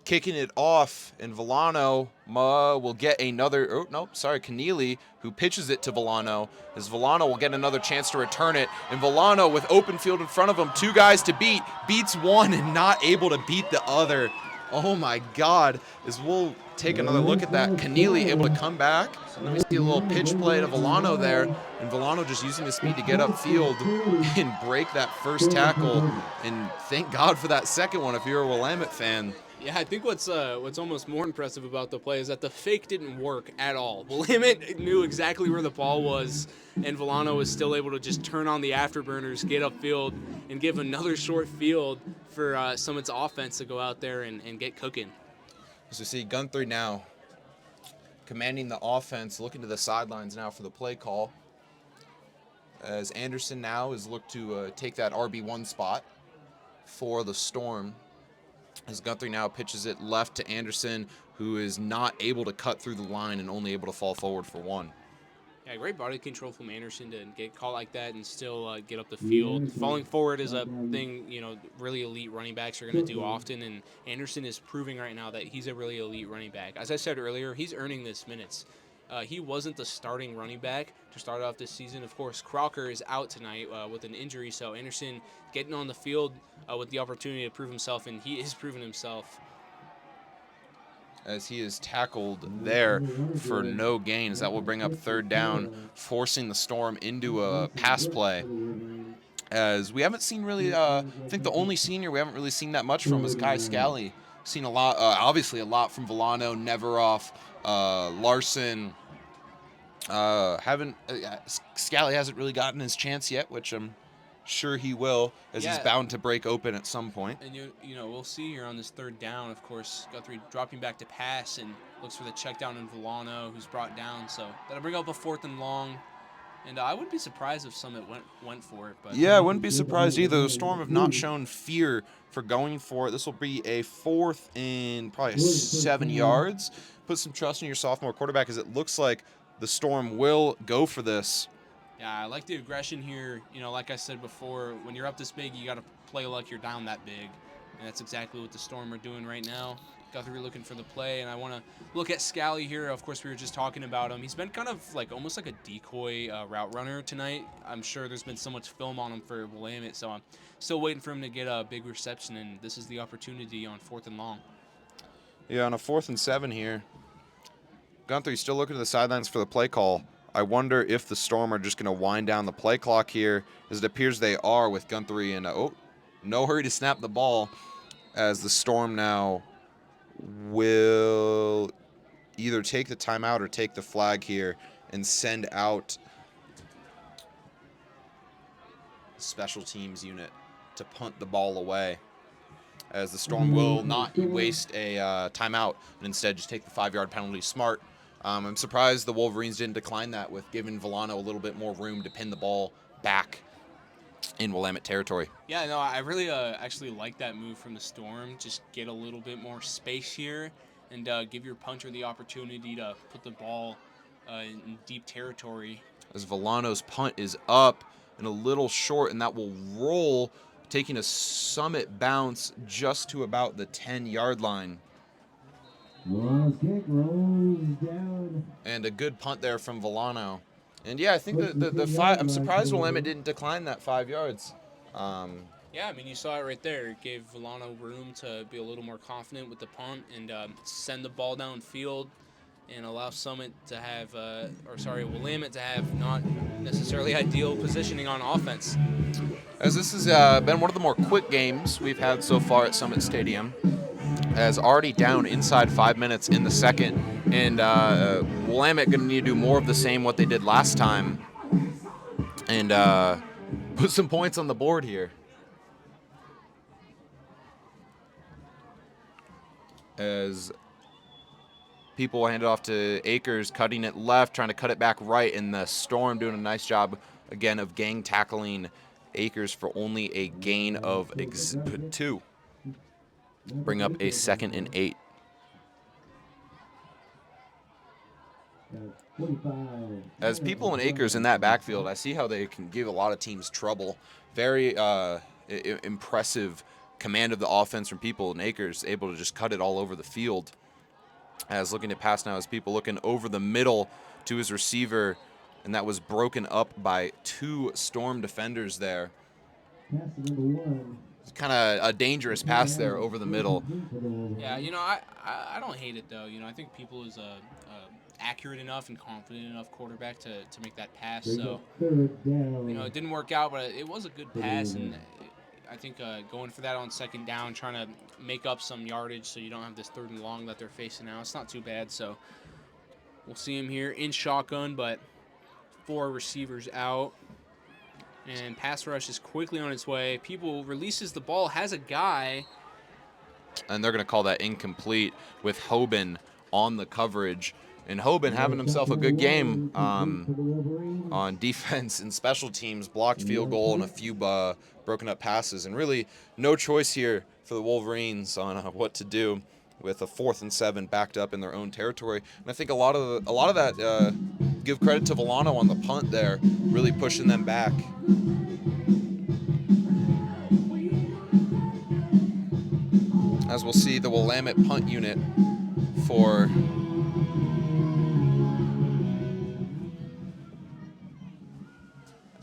kicking it off, and Villano will get another. Oh no, sorry, Keneally, who pitches it to Villano, as Villano will get another chance to return it, and Villano with open field in front of him, 2 guys to beat, beats one and not able to beat the other. Oh my God! As we'll take another look at that, Keneally able to come back. Let me see a little pitch play to Villano there, and Villano just using his speed to get upfield and break that first tackle. And thank God for that second one if you're a Willamette fan. Yeah, I think what's almost more impressive about the play is that the fake didn't work at all. Willamette knew exactly where the ball was, and Villano was still able to just turn on the afterburners, get upfield, and give another short field for Summit's offense to go out there and get cooking. As we see Guthrie now commanding the offense, looking to the sidelines now for the play call. As Anderson now is looked to take that RB1 spot for the Storm. As Guthrie now pitches it left to Anderson, who is not able to cut through the line and only able to fall forward for 1. Yeah, great body control from Anderson to get caught like that and still get up the field. Falling forward is a thing, really elite running backs are going to do often, and Anderson is proving right now that he's a really elite running back. As I said earlier, he's earning this minutes. He wasn't the starting running back to start off this season. Of course, Crocker is out tonight with an injury, so Anderson getting on the field with the opportunity to prove himself, and he is proving himself. As he is tackled there for no gains. That will bring up 3rd down, forcing the Storm into a pass play. As we haven't seen really, I think the only senior we haven't really seen that much from is Kai Scally. Seen a lot, obviously a lot from Villano, Neveroff, Larson. Scally hasn't really gotten his chance yet, which I'm sure he will, as he's bound to break open at some point. And we'll see here on this 3rd down, of course, Guthrie dropping back to pass and looks for the check down in Villano, who's brought down. So that'll bring up a 4th and long. And I wouldn't be surprised if Summit went for it. But yeah, I wouldn't be surprised either. The Storm have not shown fear for going for it. This will be a 4th and probably 7 yards. Put some trust in your sophomore quarterback, as it looks like the Storm will go for this. Yeah, I like the aggression here. Like I said before, when you're up this big, you got to play like you're down that big. And that's exactly what the Storm are doing right now. Guthrie looking for the play, and I want to look at Scally here. Of course, we were just talking about him. He's been kind of almost like a decoy route runner tonight. I'm sure there's been so much film on him for Willamette, so I'm still waiting for him to get a big reception, and this is the opportunity on 4th and long. Yeah, on a 4th and 7 here. Guthrie still looking to the sidelines for the play call. I wonder if the Storm are just going to wind down the play clock here, as it appears they are, with Guthrie in no hurry to snap the ball, as the Storm now will either take the timeout or take the flag here and send out the special teams unit to punt the ball away, as the Storm will not waste a timeout and instead just take the 5-yard penalty. Smart. I'm surprised the Wolverines didn't decline that, with giving Villano a little bit more room to pin the ball back in Willamette territory. Yeah, no, I really actually like that move from the Storm. Just get a little bit more space here and give your punter the opportunity to put the ball in deep territory. As Villano's punt is up and a little short, and that will roll, taking a Summit bounce just to about the 10-yard line. Kick rolls down. And a good punt there from Villano. And yeah, I think the 5. I'm surprised Willamette didn't decline that 5 yards. Yeah, I mean, you saw it right there. It gave Villano room to be a little more confident with the punt and send the ball downfield and allow Willamette to have not necessarily ideal positioning on offense. As this has been one of the more quick games we've had so far at Summit Stadium, as already down inside 5 minutes in the second, and Willamette going to need to do more of the same what they did last time and put some points on the board here. As people will hand it off to Akers, cutting it left, trying to cut it back right, and the Storm doing a nice job again of gang tackling Akers for only a gain of 2. Bring up a 2nd and 8. As people in Akers in that backfield, I see how they can give a lot of teams trouble. Very impressive command of the offense from People, and Akers able to just cut it all over the field. As looking to pass now, as People looking over the middle to his receiver, and that was broken up by 2 Storm defenders there. Pass to number 1. It's kind of a dangerous pass there over the middle. Yeah, you know, I don't hate it though. You know, I think People is a accurate enough and confident enough quarterback to make that pass. So, Third down. you know, it didn't work out, but it was a good pass, and I think going for that on second down, trying to make up some yardage so you don't have this 3rd and long that they're facing now. It's not too bad. So we'll see him here in shotgun, but 4 receivers out. And pass rush is quickly on its way. People releases the ball, has a guy. And they're going to call that incomplete with Hoban on the coverage. And Hoban having himself a good game on defense and special teams, blocked field goal and a few broken up passes. And really no choice here for the Wolverines on what to do with a 4th and 7 backed up in their own territory. And I think a lot of that give credit to Villano on the punt there, really pushing them back. As we'll see the Willamette punt unit for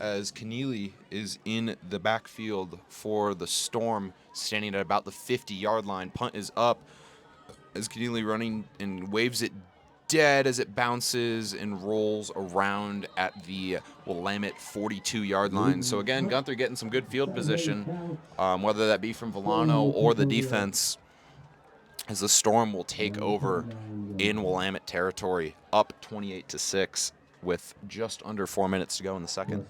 as Keneally is in the backfield for the Storm, standing at about the 50-yard line. Punt is up as Keneally running and waves it dead as it bounces and rolls around at the Willamette 42-yard line. So again, Gunther getting some good field position, whether that be from Villano or the defense, as the Storm will take over in Willamette territory, up 28-6 with just under 4 minutes to go in the second.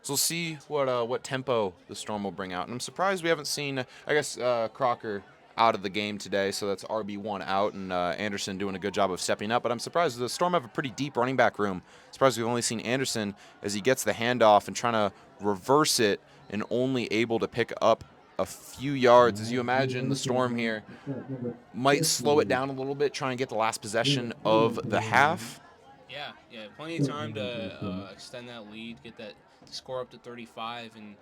So we'll see what tempo the Storm will bring out. And I'm surprised we haven't seen, I guess, Crocker out of the game today, so that's RB1 out, and Anderson doing a good job of stepping up. But I'm surprised the Storm have a pretty deep running back room. Surprised we've only seen Anderson as he gets the handoff and trying to reverse it and only able to pick up a few yards. As you imagine, the Storm here might slow it down a little bit, try and get the last possession of the half. Yeah, plenty of time to extend that lead, get that score up to 35, and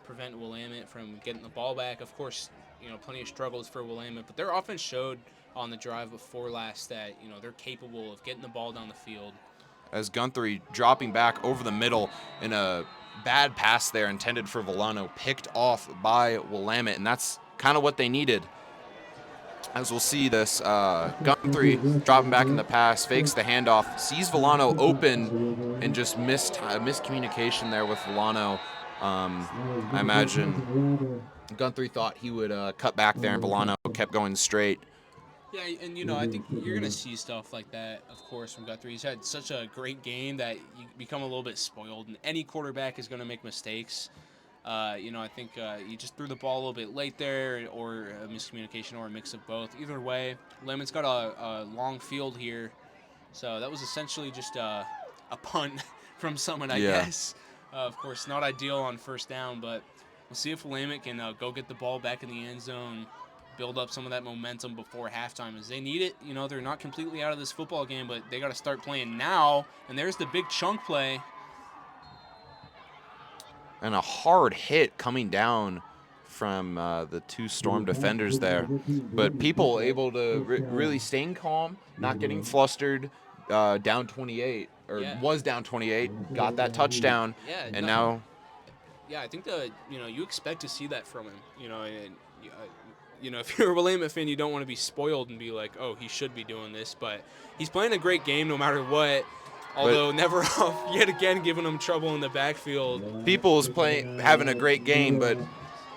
prevent Willamette from getting the ball back. Of course, you know, plenty of struggles for Willamette, but their offense showed on the drive before last that, you know, they're capable of getting the ball down the field. As Gunther dropping back over the middle in a bad pass there intended for Villano, picked off by Willamette, and that's kind of what they needed. As we'll see this, Gunther dropping back in the pass, fakes the handoff, sees Villano open, and just miscommunication there with Villano. I imagine Gunther thought he would cut back there, and Villano kept going straight. Yeah, and, you know, I think you're going to see stuff like that, of course, from Guthrie. He's had such a great game that you become a little bit spoiled, and any quarterback is going to make mistakes. You know, I think you just threw the ball a little bit late there, or a miscommunication, or a mix of both. Either way, Lemon's got a long field here, so that was essentially just a punt from someone, I guess. Of course, not ideal on first down, but we'll see if Willamette can go get the ball back in the end zone, build up some of that momentum before halftime, as they need it. You know, they're not completely out of this football game, but they got to start playing now, and there's the big chunk play. And a hard hit coming down from the 2 Storm defenders there. But People able to really staying calm, not getting flustered, down 28, or was down 28, got that touchdown, and now... Yeah, I think you expect to see that from him. You know, and, if you're a Willamette fan, you don't want to be spoiled and be like, oh, he should be doing this. But he's playing a great game no matter what. Although Neveroff yet again giving him trouble in the backfield. People is having a great game, but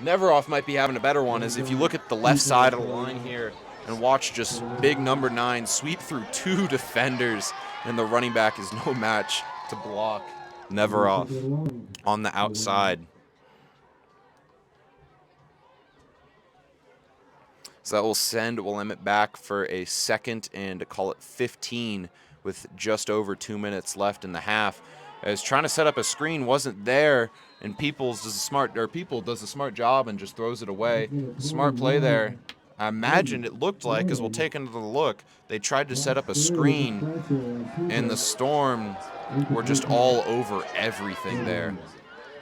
Neveroff might be having a better one. As if you look at the left side of the line here and watch just big number 9 sweep through 2 defenders, and the running back is no match to block Neveroff on the outside. So that will send Willamette back for a second and call it 15 with just over 2 minutes left in the half. As trying to set up a screen wasn't there, and People does a smart job and just throws it away. Smart play there I imagine it looked like, as we'll take another look, they tried to set up a screen, and the Storm were just all over everything there,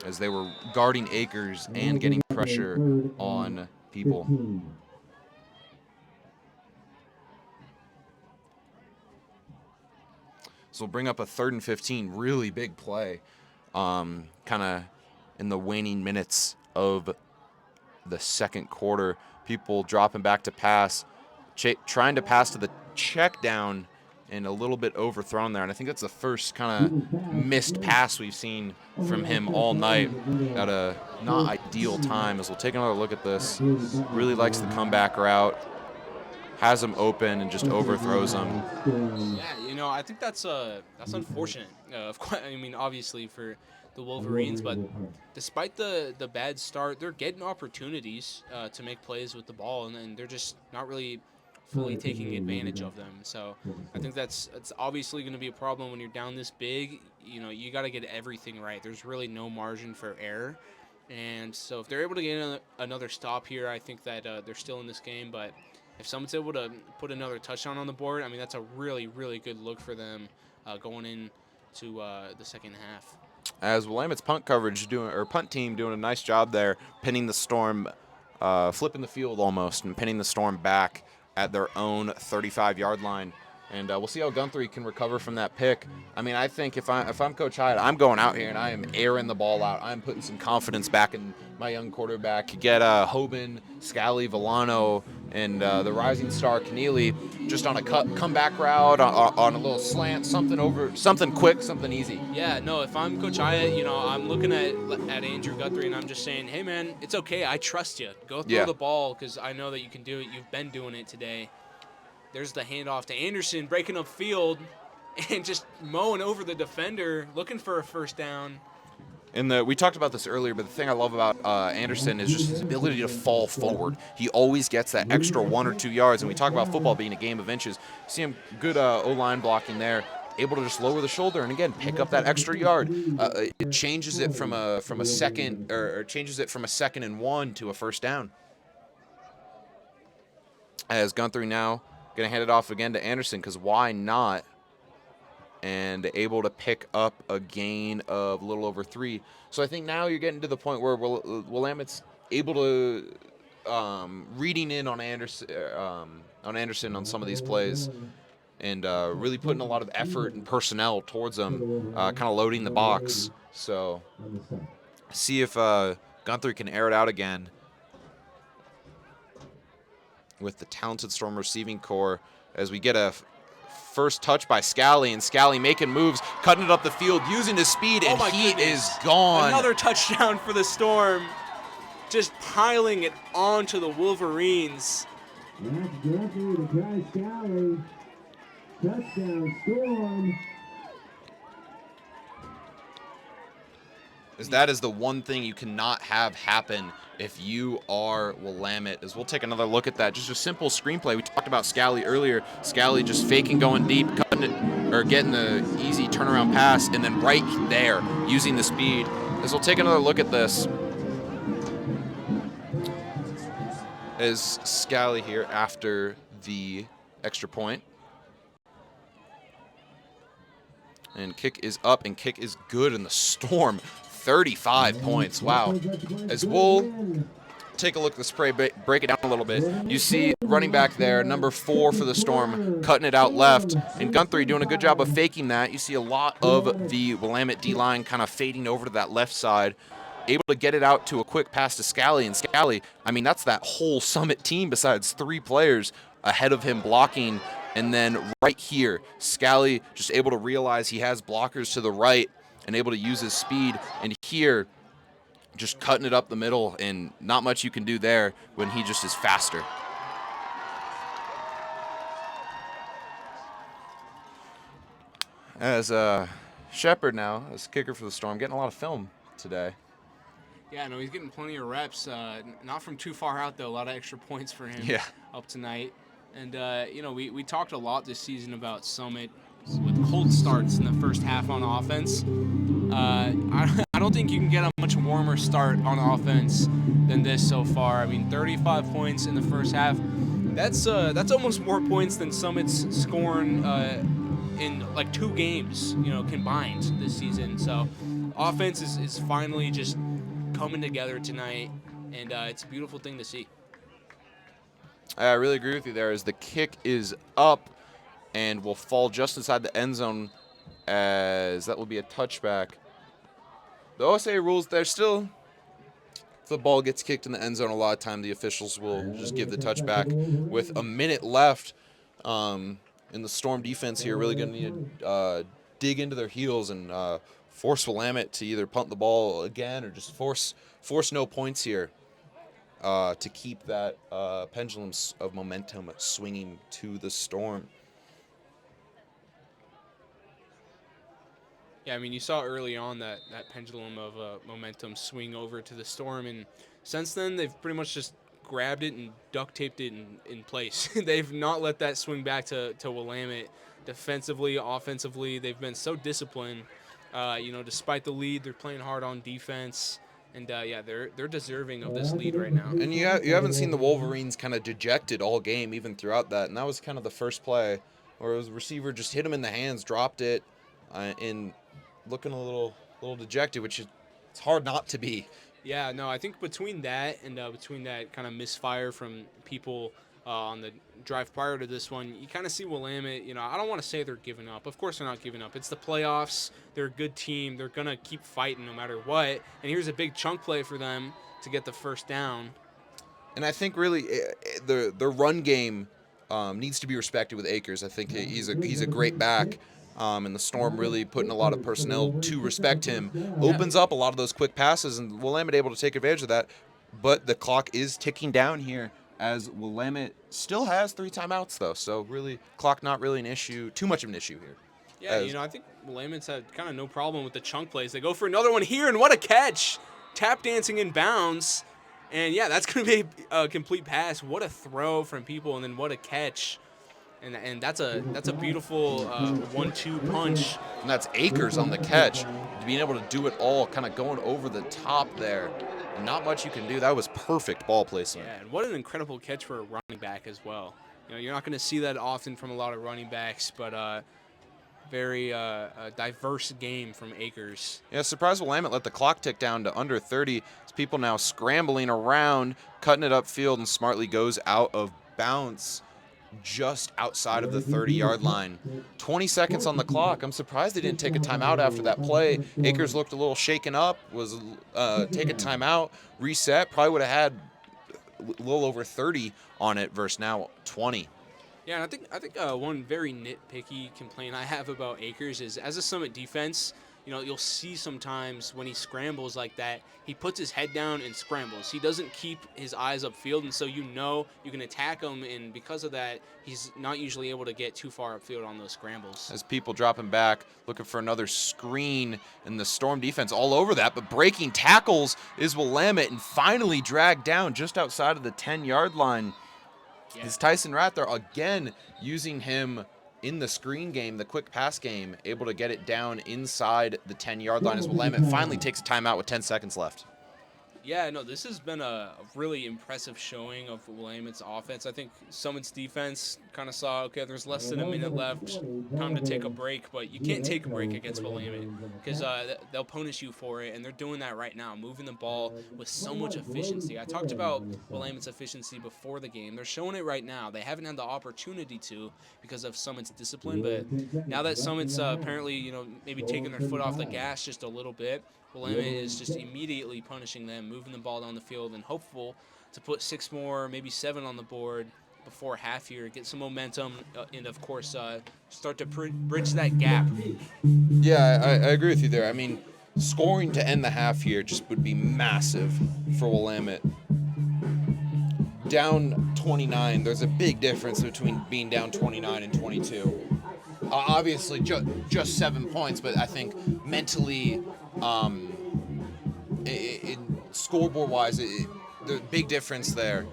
as they were guarding Akers and getting pressure on people. So we'll bring up a 3rd and 15, really big play, kind of in the waning minutes of the second quarter. People dropping back to pass, trying to pass to the check down, and a little bit overthrown there. And I think that's the first kind of missed pass we've seen from him all night at a not ideal time. As we'll take another look at this. Really likes the comeback route, has him open and just overthrows him. Yeah, I think that's unfortunate. I mean, obviously for the Wolverines, but despite the bad start, they're getting opportunities to make plays with the ball, and they're just not really fully taking advantage of them. So I think it's obviously going to be a problem when you're down this big. You got to get everything right. There's really no margin for error. And so if they're able to get another stop here, I think that they're still in this game. But if someone's able to put another touchdown on the board, I mean, that's a really, really good look for them going into the second half. As Willamette's punt team doing a nice job there, pinning the Storm, flipping the field almost, and pinning the Storm back at their own 35-yard line. And we'll see how Guthrie can recover from that pick. I mean, I think if I'm Coach Hyatt, I'm going out here and I am airing the ball out. I'm putting some confidence back in my young quarterback. You get Hoban, Scally, Villano, and the rising star Keneally just on a comeback route, on a little slant, something quick, something easy. Yeah, no, if I'm Coach Hyatt, I'm looking at Andrew Guthrie and I'm just saying, hey, man, it's okay. I trust you. Go throw the ball because I know that you can do it. You've been doing it today. There's the handoff to Anderson, breaking up field and just mowing over the defender, looking for a first down. We talked about this earlier, but the thing I love about Anderson is just his ability to fall forward. He always gets that extra 1 or 2 yards, and we talk about football being a game of inches. You see him good O-line blocking there, able to just lower the shoulder and again pick up that extra yard. It changes it from a second or changes it from a 2nd and 1 to a first down. As Guthrie now going to hand it off again to Anderson, because why not? And able to pick up a gain of a little over 3. So I think now you're getting to the point where Willamette's able to reading in on Anderson on some of these plays, and really putting a lot of effort and personnel towards them, kind of loading the box. So see if Guthrie can air it out again with the talented Storm receiving core, as we get a first touch by Scally, and Scally making moves, cutting it up the field, using his speed, and he is gone. Another touchdown for the Storm, just piling it onto the Wolverines. That's Guthrie to try Scally. Touchdown, Storm. As that is the one thing you cannot have happen if you are Willamette. As we'll take another look at that. Just a simple screenplay. We talked about Scally earlier. Scally just faking going deep, cutting it, or getting the easy turnaround pass, and then right there, using the speed. As we'll take another look at this. As Scally here after the extra point. And kick is up, and kick is good in the Storm. 35 points. Wow. As we'll take a look at the spray, break it down a little bit. You see running back there, number 4 for the Storm, cutting it out left. And Guthrie doing a good job of faking that. You see a lot of the Willamette D-line kind of fading over to that left side, able to get it out to a quick pass to Scally. And Scally, I mean, that's that whole Summit team besides 3 players ahead of him blocking. And then right here, Scally just able to realize he has blockers to the right and able to use his speed. And here, just cutting it up the middle, and not much you can do there when he just is faster. As Shepard now, as kicker for the Storm, getting a lot of film today. Yeah, no, he's getting plenty of reps. Not from too far out, though. A lot of extra points for him up tonight. And, we talked a lot this season about Summit with cold starts in the first half on offense. I don't think you can get a much warmer start on offense than this so far. I mean, 35 points in the first half. That's almost more points than Summit's scoring in like 2 games, combined this season. So offense is finally just coming together tonight, and it's a beautiful thing to see. I really agree with you there, as the kick is up and will fall just inside the end zone, as that will be a touchback. The OSAA rules, they're still, if the ball gets kicked in the end zone, a lot of time the officials will just give the touchback. With a minute left, in the Storm defense here, really going to need to dig into their heels and force Willamette to either punt the ball again or just force no points here to keep that pendulum of momentum swinging to the Storm. Yeah, I mean, you saw early on that pendulum of momentum swing over to the Storm, and since then they've pretty much just grabbed it and duct taped it in place. They've not let that swing back to Willamette. Defensively, offensively, they've been so disciplined. Despite the lead, they're playing hard on defense, and they're deserving of this lead right now. And you haven't seen the Wolverines kind of dejected all game, even throughout that, and that was kind of the first play where the receiver just hit him in the hands, dropped it, and looking a little dejected, which it's hard not to be. Yeah, no, I think between that and between that kind of misfire from people on the drive prior to this one, you kind of see Willamette, I don't want to say they're giving up. Of course they're not giving up. It's the playoffs. They're a good team. They're going to keep fighting no matter what. And here's a big chunk play for them to get the first down. And I think really the run game needs to be respected with Akers. I think he's a great back. And the Storm really putting a lot of personnel to respect him. Opens up a lot of those quick passes, and Willamette able to take advantage of that. But the clock is ticking down here, as Willamette still has 3 timeouts, though. So really, clock not really an issue, too much of an issue here. Yeah, I think Willamette's had kind of no problem with the chunk plays. They go for another one here, and what a catch. Tap dancing in bounds. And, yeah, that's going to be a complete pass. What a throw from people, and then what a catch. And that's a beautiful 1-2 punch. And that's Akers on the catch. Being able to do it all, kind of going over the top there. Not much you can do. That was perfect ball placement. Yeah, and what an incredible catch for a running back as well. You're not going to see that often from a lot of running backs, but very diverse game from Akers. Yeah, surprised Willamette let the clock tick down to under 30. As people now scrambling around, cutting it upfield, and smartly goes out of bounds just outside of the 30-yard line. 20 seconds on the clock. I'm surprised they didn't take a timeout after that play. Akers looked a little shaken up, was take a timeout, reset. Probably would have had a little over 30 on it versus now 20. Yeah, and I think one very nitpicky complaint I have about Akers is, as a Summit defense, you'll see sometimes when he scrambles like that, he puts his head down and scrambles. He doesn't keep his eyes upfield, and so you can attack him, and because of that, he's not usually able to get too far upfield on those scrambles. As people dropping back, looking for another screen, and the Storm defense all over that, but breaking tackles is Willamette, and finally dragged down just outside of the 10-yard line. Yeah. Is Tyson Rather again using him in the screen game, the quick pass game, able to get it down inside the 10-yard line as Willamette finally takes a timeout with 10 seconds left. Yeah, no, this has been a really impressive showing of Willamette's offense. I think Summit's defense kind of saw, okay, there's less than a minute left, time to take a break, but you can't take a break against Willamette because they'll punish you for it, and they're doing that right now, moving the ball with so much efficiency. I talked about Willamette's efficiency before the game. They're showing it right now. They haven't had the opportunity to because of Summit's discipline, but now that Summit's apparently, maybe taking their foot off the gas just a little bit, Willamette is just immediately punishing them, moving the ball down the field, and hopeful to put 6 more, maybe 7 on the board before half here, get some momentum, and of course start to bridge that gap. Yeah, I agree with you there. I mean, scoring to end the half here just would be massive for Willamette. Down 29, there's a big difference between being down 29 and 22. Obviously, just 7 points, but I think mentally, scoreboard-wise, the big difference there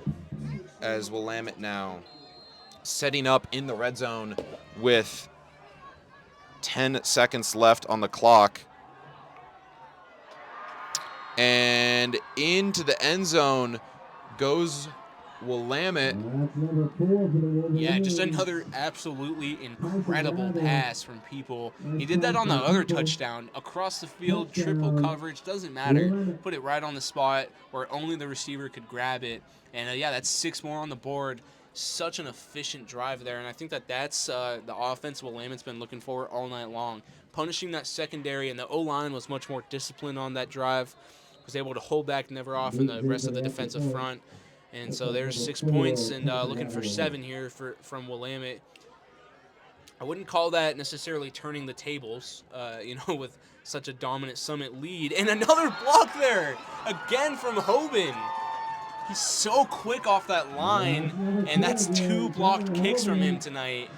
as Willamette now setting up in the red zone with 10 seconds left on the clock. And into the end zone goes Willamette. That's number 4 for the Wolverines. Yeah, just another absolutely incredible pass from people. He did that on the other touchdown. Across the field, triple coverage, doesn't matter. Put it right on the spot where only the receiver could grab it. And yeah, that's 6 more on the board. Such an efficient drive there. And I think that's the offense Willamette's been looking for all night long. Punishing that secondary, and the O-line was much more disciplined on that drive. Was able to hold back never off in the rest of the defensive front. And so there's 6 points, and looking for 7 here from Willamette. I wouldn't call that necessarily turning the tables, with such a dominant Summit lead. And another block there, again from Hoban. He's so quick off that line, and that's 2 blocked kicks from him tonight.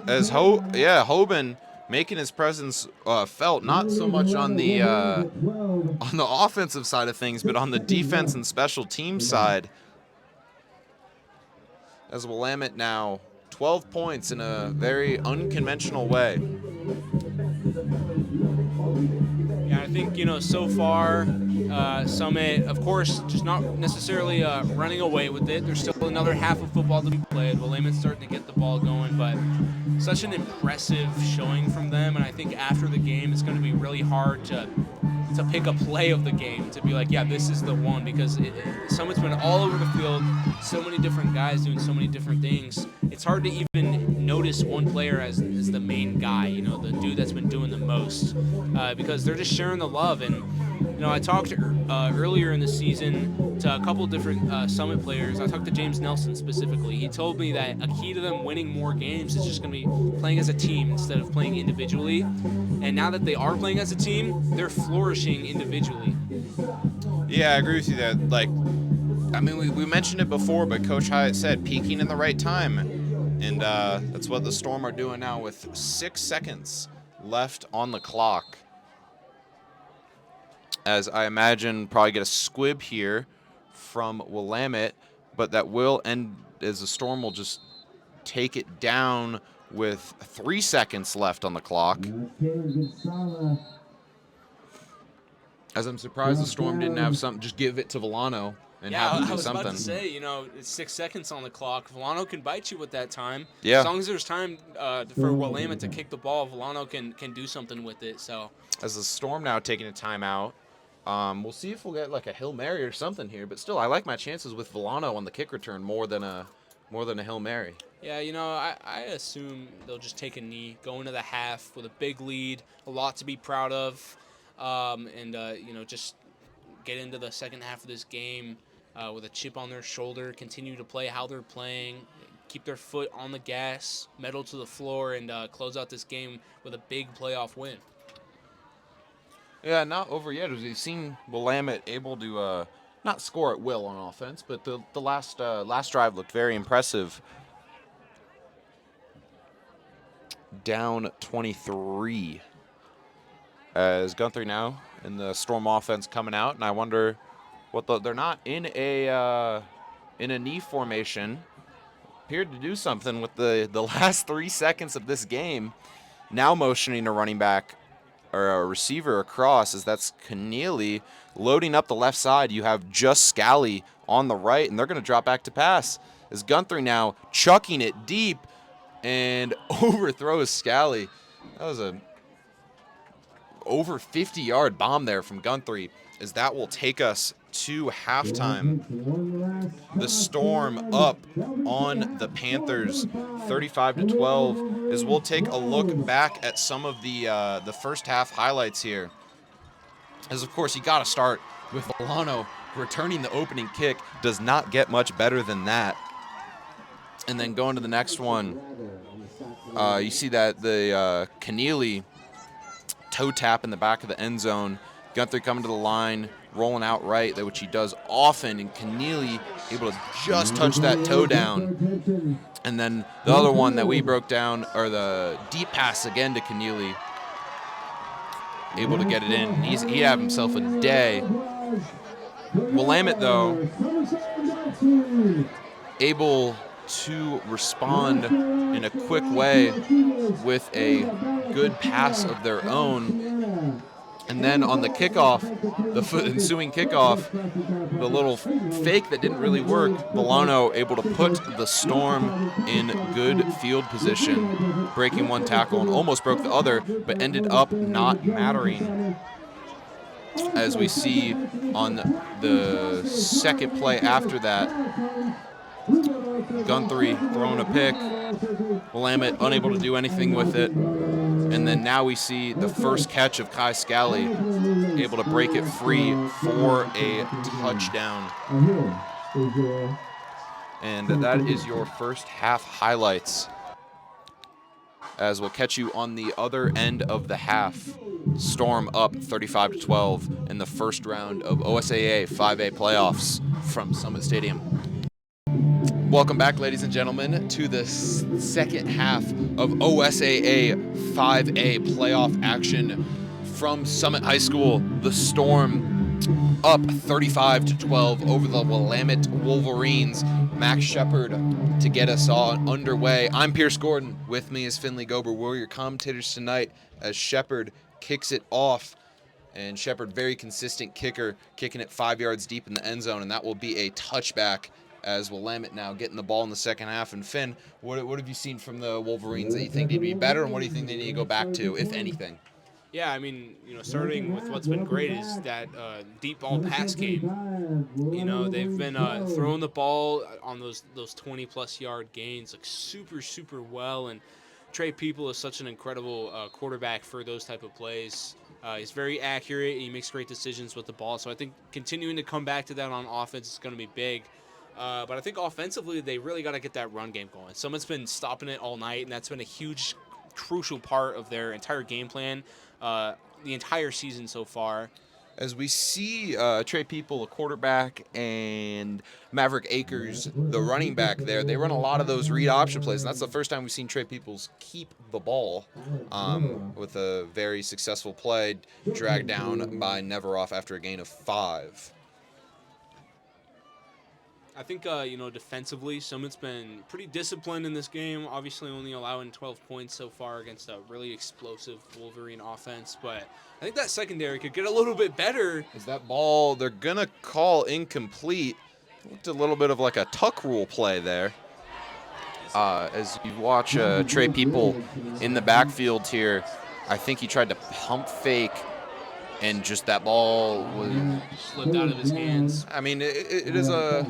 As Hoban making his presence felt, not so much on the offensive side of things, but on the defense and special team side. As Willamette now 12 points in a very unconventional way. Yeah, I think, so far, Summit, of course, just not necessarily running away with it. There's still another half of football to be played. Willamette's starting to get the ball going, but such an impressive showing from them. And I think after the game, it's going to be really hard to pick a play of the game, to be like, yeah, this is the one, because Summit's been all over the field, so many different guys doing so many different things. It's hard to even notice one player as the main guy, the dude that's been doing the most, because they're just sharing the love. And I talked earlier in the season to a couple different Summit players. I talked to James Nelson specifically. He told me that a key to them winning more games is just going to be playing as a team instead of playing individually. And now that they are playing as a team, they're flourishing individually. Yeah, I agree with you there. We mentioned it before, but Coach Hyatt said peaking in the right time. And that's what the Storm are doing now with 6 seconds left on the clock. As I imagine probably get a squib here from Willamette, but that will end as the Storm will just take it down with 3 seconds left on the clock. As I'm surprised the Storm didn't have something, just give it to Villano and have him do I was something. about to say, it's 6 seconds on the clock. Villano can bite you with that time. Yeah. As long as there's time for Willamette to kick the ball, Villano can do something with it. So as the Storm now taking a timeout, we'll see if we'll get like a Hail Mary or something here. But still, I like my chances with Villano on the kick return more than a Hail Mary. Yeah, I assume they'll just take a knee, go into the half with a big lead, a lot to be proud of, and just get into the second half of this game with a chip on their shoulder, continue to play how they're playing, keep their foot on the gas, pedal to the floor, and close out this game with a big playoff win. Yeah, not over yet. As we've seen Willamette able to not score at will on offense, but the last drive looked very impressive. Down 23 as Guthrie now in the Storm offense coming out, and I wonder what they're not in a knee formation. Appeared to do something with the last 3 seconds of this game. Now motioning a running back or a receiver across, as that's Keneally loading up the left side. You have just Scally on the right, and they're going to drop back to pass. As Guthrie now chucking it deep and overthrows Scally. That was a over 50-yard bomb there from Guthrie, as that will take us to halftime. The Storm up on the Panthers 35-12, as we'll take a look back at some of the first half highlights here. As of course you got to start with Villano returning the opening kick. Does not get much better than that. And then going to the next one, you see that the Keneally toe tap in the back of the end zone. Guthrie coming to the line, rolling out right, which he does often, and Keneally able to just touch that toe down. And then the other one that we broke down, or the deep pass again to Keneally, able to get it in. He had himself a day. Willamette, though, able to respond in a quick way with a good pass of their own. And then on the kickoff, the ensuing kickoff, the little fake that didn't really work, Milano able to put the Storm in good field position, breaking one tackle and almost broke the other, but ended up not mattering. As we see on the second play after that, Guthrie throwing a pick, Willamette unable to do anything with it. And then now we see the first catch of Kai Scally, able to break it free for a touchdown. And that is your first half highlights, as we'll catch you on the other end of the half. Storm up 35-12 in the first round of OSAA 5A playoffs from Summit Stadium. Welcome back, ladies and gentlemen, to the second half of OSAA 5A playoff action from Summit High School. The Storm up 35-12 over the Willamette Wolverines. Max Shepard to get us all underway. I'm Pierce Gordon. With me is Finley Gober. We're your commentators tonight as Shepard kicks it off. And Shepard, very consistent kicker, kicking it 5 yards deep in the end zone, and that will be a touchback, as Willamette now getting the ball in the second half. And Finn, what have you seen from the Wolverines that you think need to be better, and what do you think they need to go back to, if anything? Yeah, I mean, starting with what's been great is that deep ball pass game. They've been throwing the ball on those 20-plus yard gains like super well, and Trey People is such an incredible quarterback for those type of plays. He's very accurate, and he makes great decisions with the ball. So I think continuing to come back to that on offense is going to be big. But I think offensively, they really got to get that run game going. Someone's been stopping it all night, and that's been a huge, crucial part of their entire game plan the entire season so far. As we see Trey People, a quarterback, and Maverick Akers, the running back there, they run a lot of those read option plays, and that's the first time we've seen Trey Peoples keep the ball with a very successful play, dragged down by Neveroff after a gain of 5. I think, defensively, Summit's been pretty disciplined in this game, obviously only allowing 12 points so far against a really explosive Wolverine offense, but I think that secondary could get a little bit better. Is that ball, they're going to call incomplete. Looked a little bit of like a tuck rule play there. As you watch Trey People in the backfield here, I think he tried to pump fake, and just that ball slipped out of his hands. I mean, it's a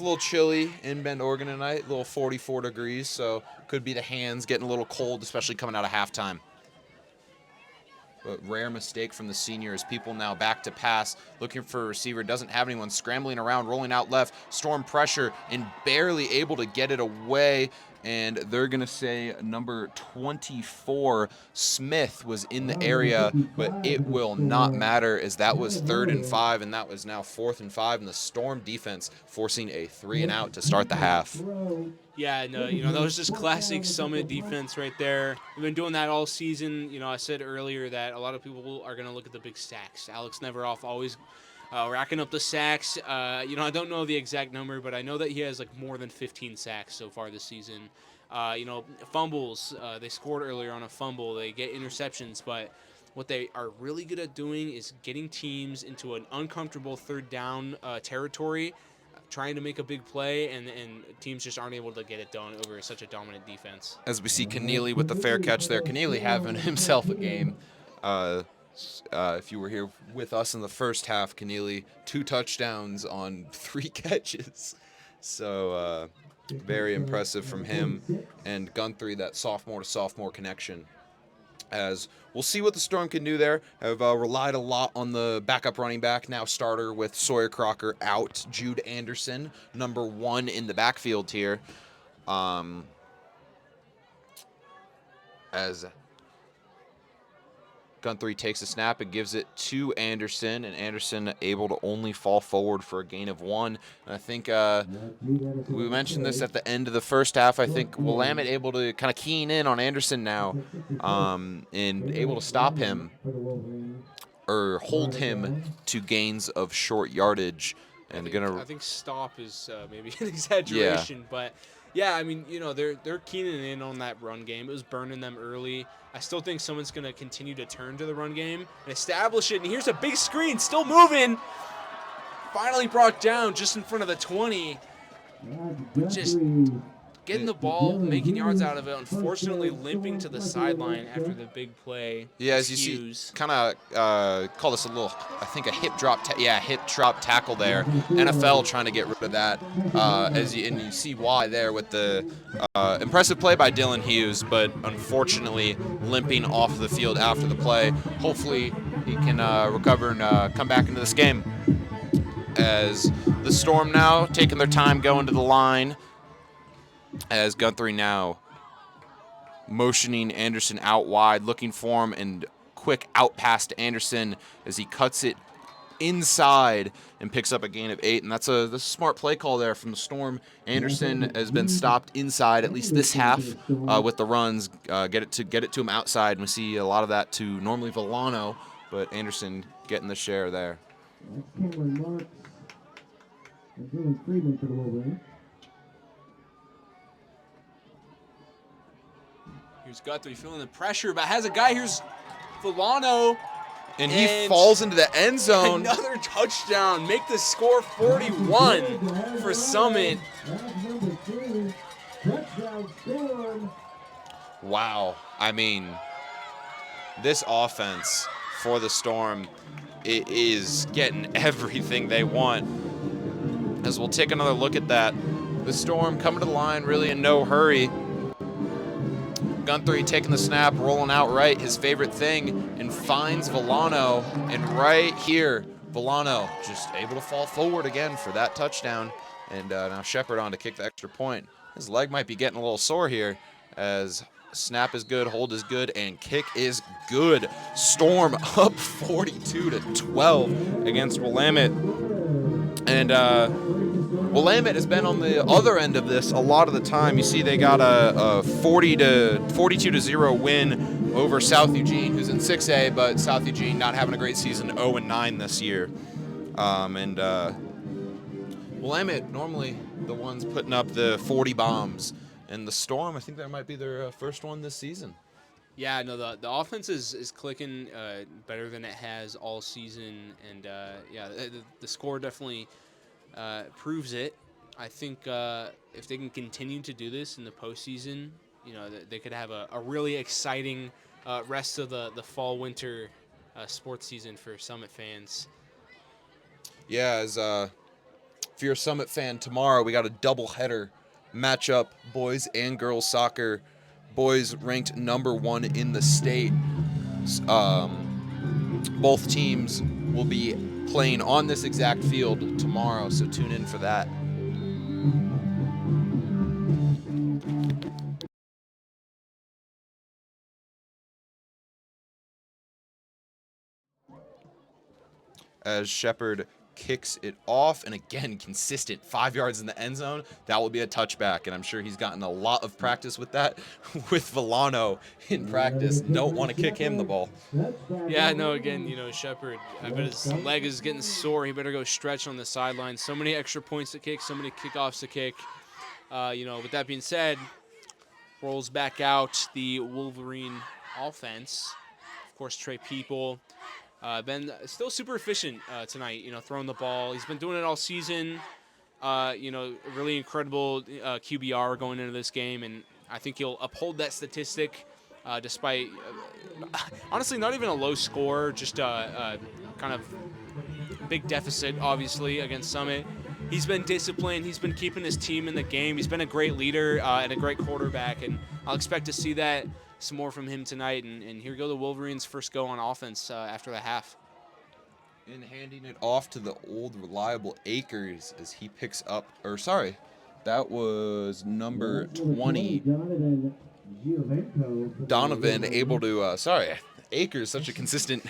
little chilly in Bend, Oregon tonight, a little 44 degrees, so could be the hands getting a little cold, especially coming out of halftime. But rare mistake from the senior as People now back to pass, looking for a receiver, doesn't have anyone, scrambling around, rolling out left, Storm pressure, and barely able to get it away. And they're going to say number 24, Smith, was in the area, but it will not matter, as that was 3rd and 5, and that was now 4th and 5, and the Storm defense forcing a 3-and-out to start the half. Yeah, no, that was just classic Summit defense right there. We've been doing that all season. I said earlier that a lot of people are going to look at the big sacks. Alex Neveroff always racking up the sacks. I don't know the exact number, but I know that he has like more than 15 sacks so far this season. Fumbles. They scored earlier on a fumble. They get interceptions, but what they are really good at doing is getting teams into an uncomfortable third down territory, trying to make a big play, and teams just aren't able to get it done over such a dominant defense. As we see Keneally with the fair catch there. Keneally having himself a game. If you were here with us in the first half, Keneally 2 touchdowns on 3 catches. So very impressive from him. And Guthrie, that sophomore to sophomore connection. As we'll see what the Storm can do there. Have relied a lot on the backup running back, now starter with Sawyer Crocker out. Jude Anderson, number 1 in the backfield here. As Guthrie takes a snap and gives it to Anderson, and Anderson able to only fall forward for a gain of 1. And I think we mentioned this at the end of the first half. I think Willamette able to kind of keen in on Anderson now, and able to stop him or hold him to gains of short yardage. And I think stop is maybe an exaggeration, but Yeah, I mean, they're keening in on that run game. It was burning them early. I still think someone's going to continue to turn to the run game and establish it. And here's a big screen, still moving. Finally brought down just in front of the 20. Just getting the ball, making yards out of it. Unfortunately, limping to the sideline after the big play. Yeah, as you see, kind of call this a little, I think, a hip drop. Hip drop tackle there. NFL trying to get rid of that. And you see why there with the impressive play by Dylan Hughes, but unfortunately limping off the field after the play. Hopefully he can recover and come back into this game. As the Storm now taking their time going to the line. As Guthrie now motioning Anderson out wide, looking for him, and quick out pass to Anderson as he cuts it inside and picks up a gain of 8. And that's a smart play call there from the Storm. Anderson has been stopped inside at least this half with the runs. Get it to him outside, and we see a lot of that to normally Villano, but Anderson getting the share there. That's Cameron Marks and Dylan Freeman for the Wolverines. Here's Guthrie feeling the pressure, but has a guy. Here's Villano. And he falls into the end zone. Another touchdown. Make the score 41 for Summit. Wow. I mean, this offense for the Storm is getting everything they want. As we'll take another look at that. The Storm coming to the line really in no hurry. Guthrie taking the snap, rolling out right, his favorite thing, and finds Villano. And right here, Villano just able to fall forward again for that touchdown. And now Shepard on to kick the extra point. His leg might be getting a little sore here as snap is good, hold is good, and kick is good. Storm up 42-12 against Willamette. And Willamette has been on the other end of this a lot of the time. You see they got a 42-0 win over South Eugene, who's in 6A, but South Eugene not having a great season, 0-9 this year. Willamette normally the ones putting up the 40 bombs. And the Storm, I think that might be their first one this season. Yeah, no, the offense is clicking better than it has all season. And, the score definitely proves it. I think if they can continue to do this in the postseason, they could have a really exciting rest of the fall-winter sports season for Summit fans. Yeah, as if you're a Summit fan, tomorrow we got a doubleheader matchup, boys and girls soccer. Boys ranked number 1 in the state. Both teams will be playing on this exact field tomorrow, so tune in for that. As Shepard kicks it off, and again, consistent 5 yards in the end zone, that will be a touchback, and I'm sure he's gotten a lot of practice with that with Villano in practice. Don't want to kick him the ball. Yeah, no, again, Shepard, I bet his leg is getting sore. He better go stretch on the sideline. So many extra points to kick, so many kickoffs to kick. With that being said, rolls back out the Wolverine offense. Of course, Trey People. Been still super efficient tonight, throwing the ball. He's been doing it all season. Really incredible QBR going into this game, and I think he'll uphold that statistic despite, honestly, not even a low score, just a kind of big deficit, obviously, against Summit. He's been disciplined. He's been keeping his team in the game. He's been a great leader and a great quarterback, and I'll expect to see that some more from him tonight, and here go the Wolverines' first go on offense after the half. And handing it off to the old reliable Akers as he picks up, that was number 20. Donovan able to, Akers, such a consistent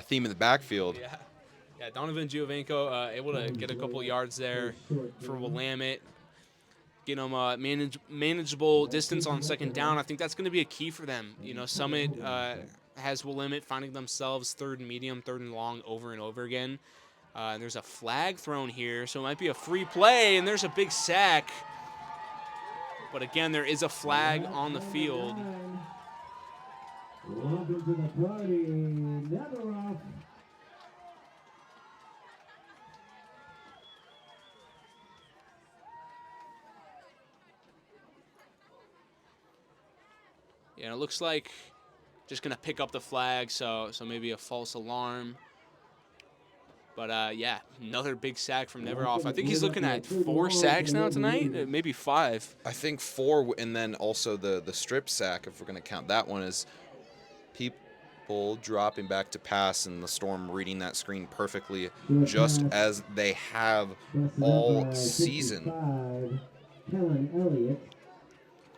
theme in the backfield. Yeah, Donovan Giovenco able to get a couple yards there for Willamette. Get them manageable distance on second down. I think that's going to be a key for them. Summit has Willamette finding themselves third and medium, third and long over and over again. And there's a flag thrown here, so it might be a free play, and there's a big sack. But again, there is a flag on the field. Welcome to the party, never off. Yeah, it looks like just gonna pick up the flag, so maybe a false alarm. But yeah, another big sack from Neveroff. I think he's looking at 4 sacks now tonight, maybe 5. I think 4, and then also the strip sack, if we're going to count that one, as people dropping back to pass and the Storm reading that screen perfectly, just as they have all season. Kellen Elliott.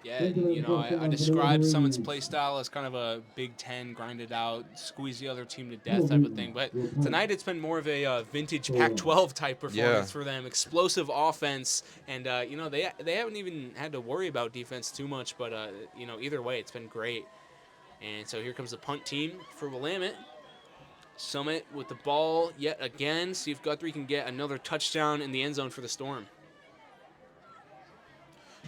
Yeah, you know, I described Summit's play style as kind of a Big Ten, grind it out, squeeze the other team to death type of thing. But tonight it's been more of a vintage Pac-12 type performance for them. Explosive offense, and you know, they haven't even had to worry about defense too much. But you know, either way, it's been great. And so here comes the punt team for Willamette. Summit with the ball yet again. See if Guthrie can get another touchdown in the end zone for the Storm.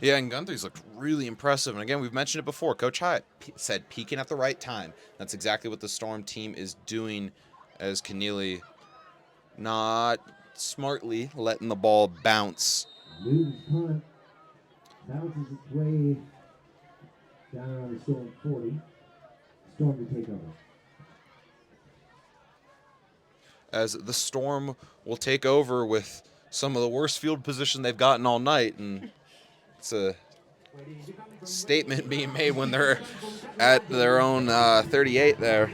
Yeah, and Guthrie's looked really impressive. And again, we've mentioned it before. Coach Hyatt said peaking at the right time. That's exactly what the Storm team is doing, as Keneally not smartly letting the ball bounce. Newton's punt bounces its way down around the Storm 40. Storm to take over. As the Storm will take over with some of the worst field position they've gotten all night, and it's a statement being made when they're at their own 38 there.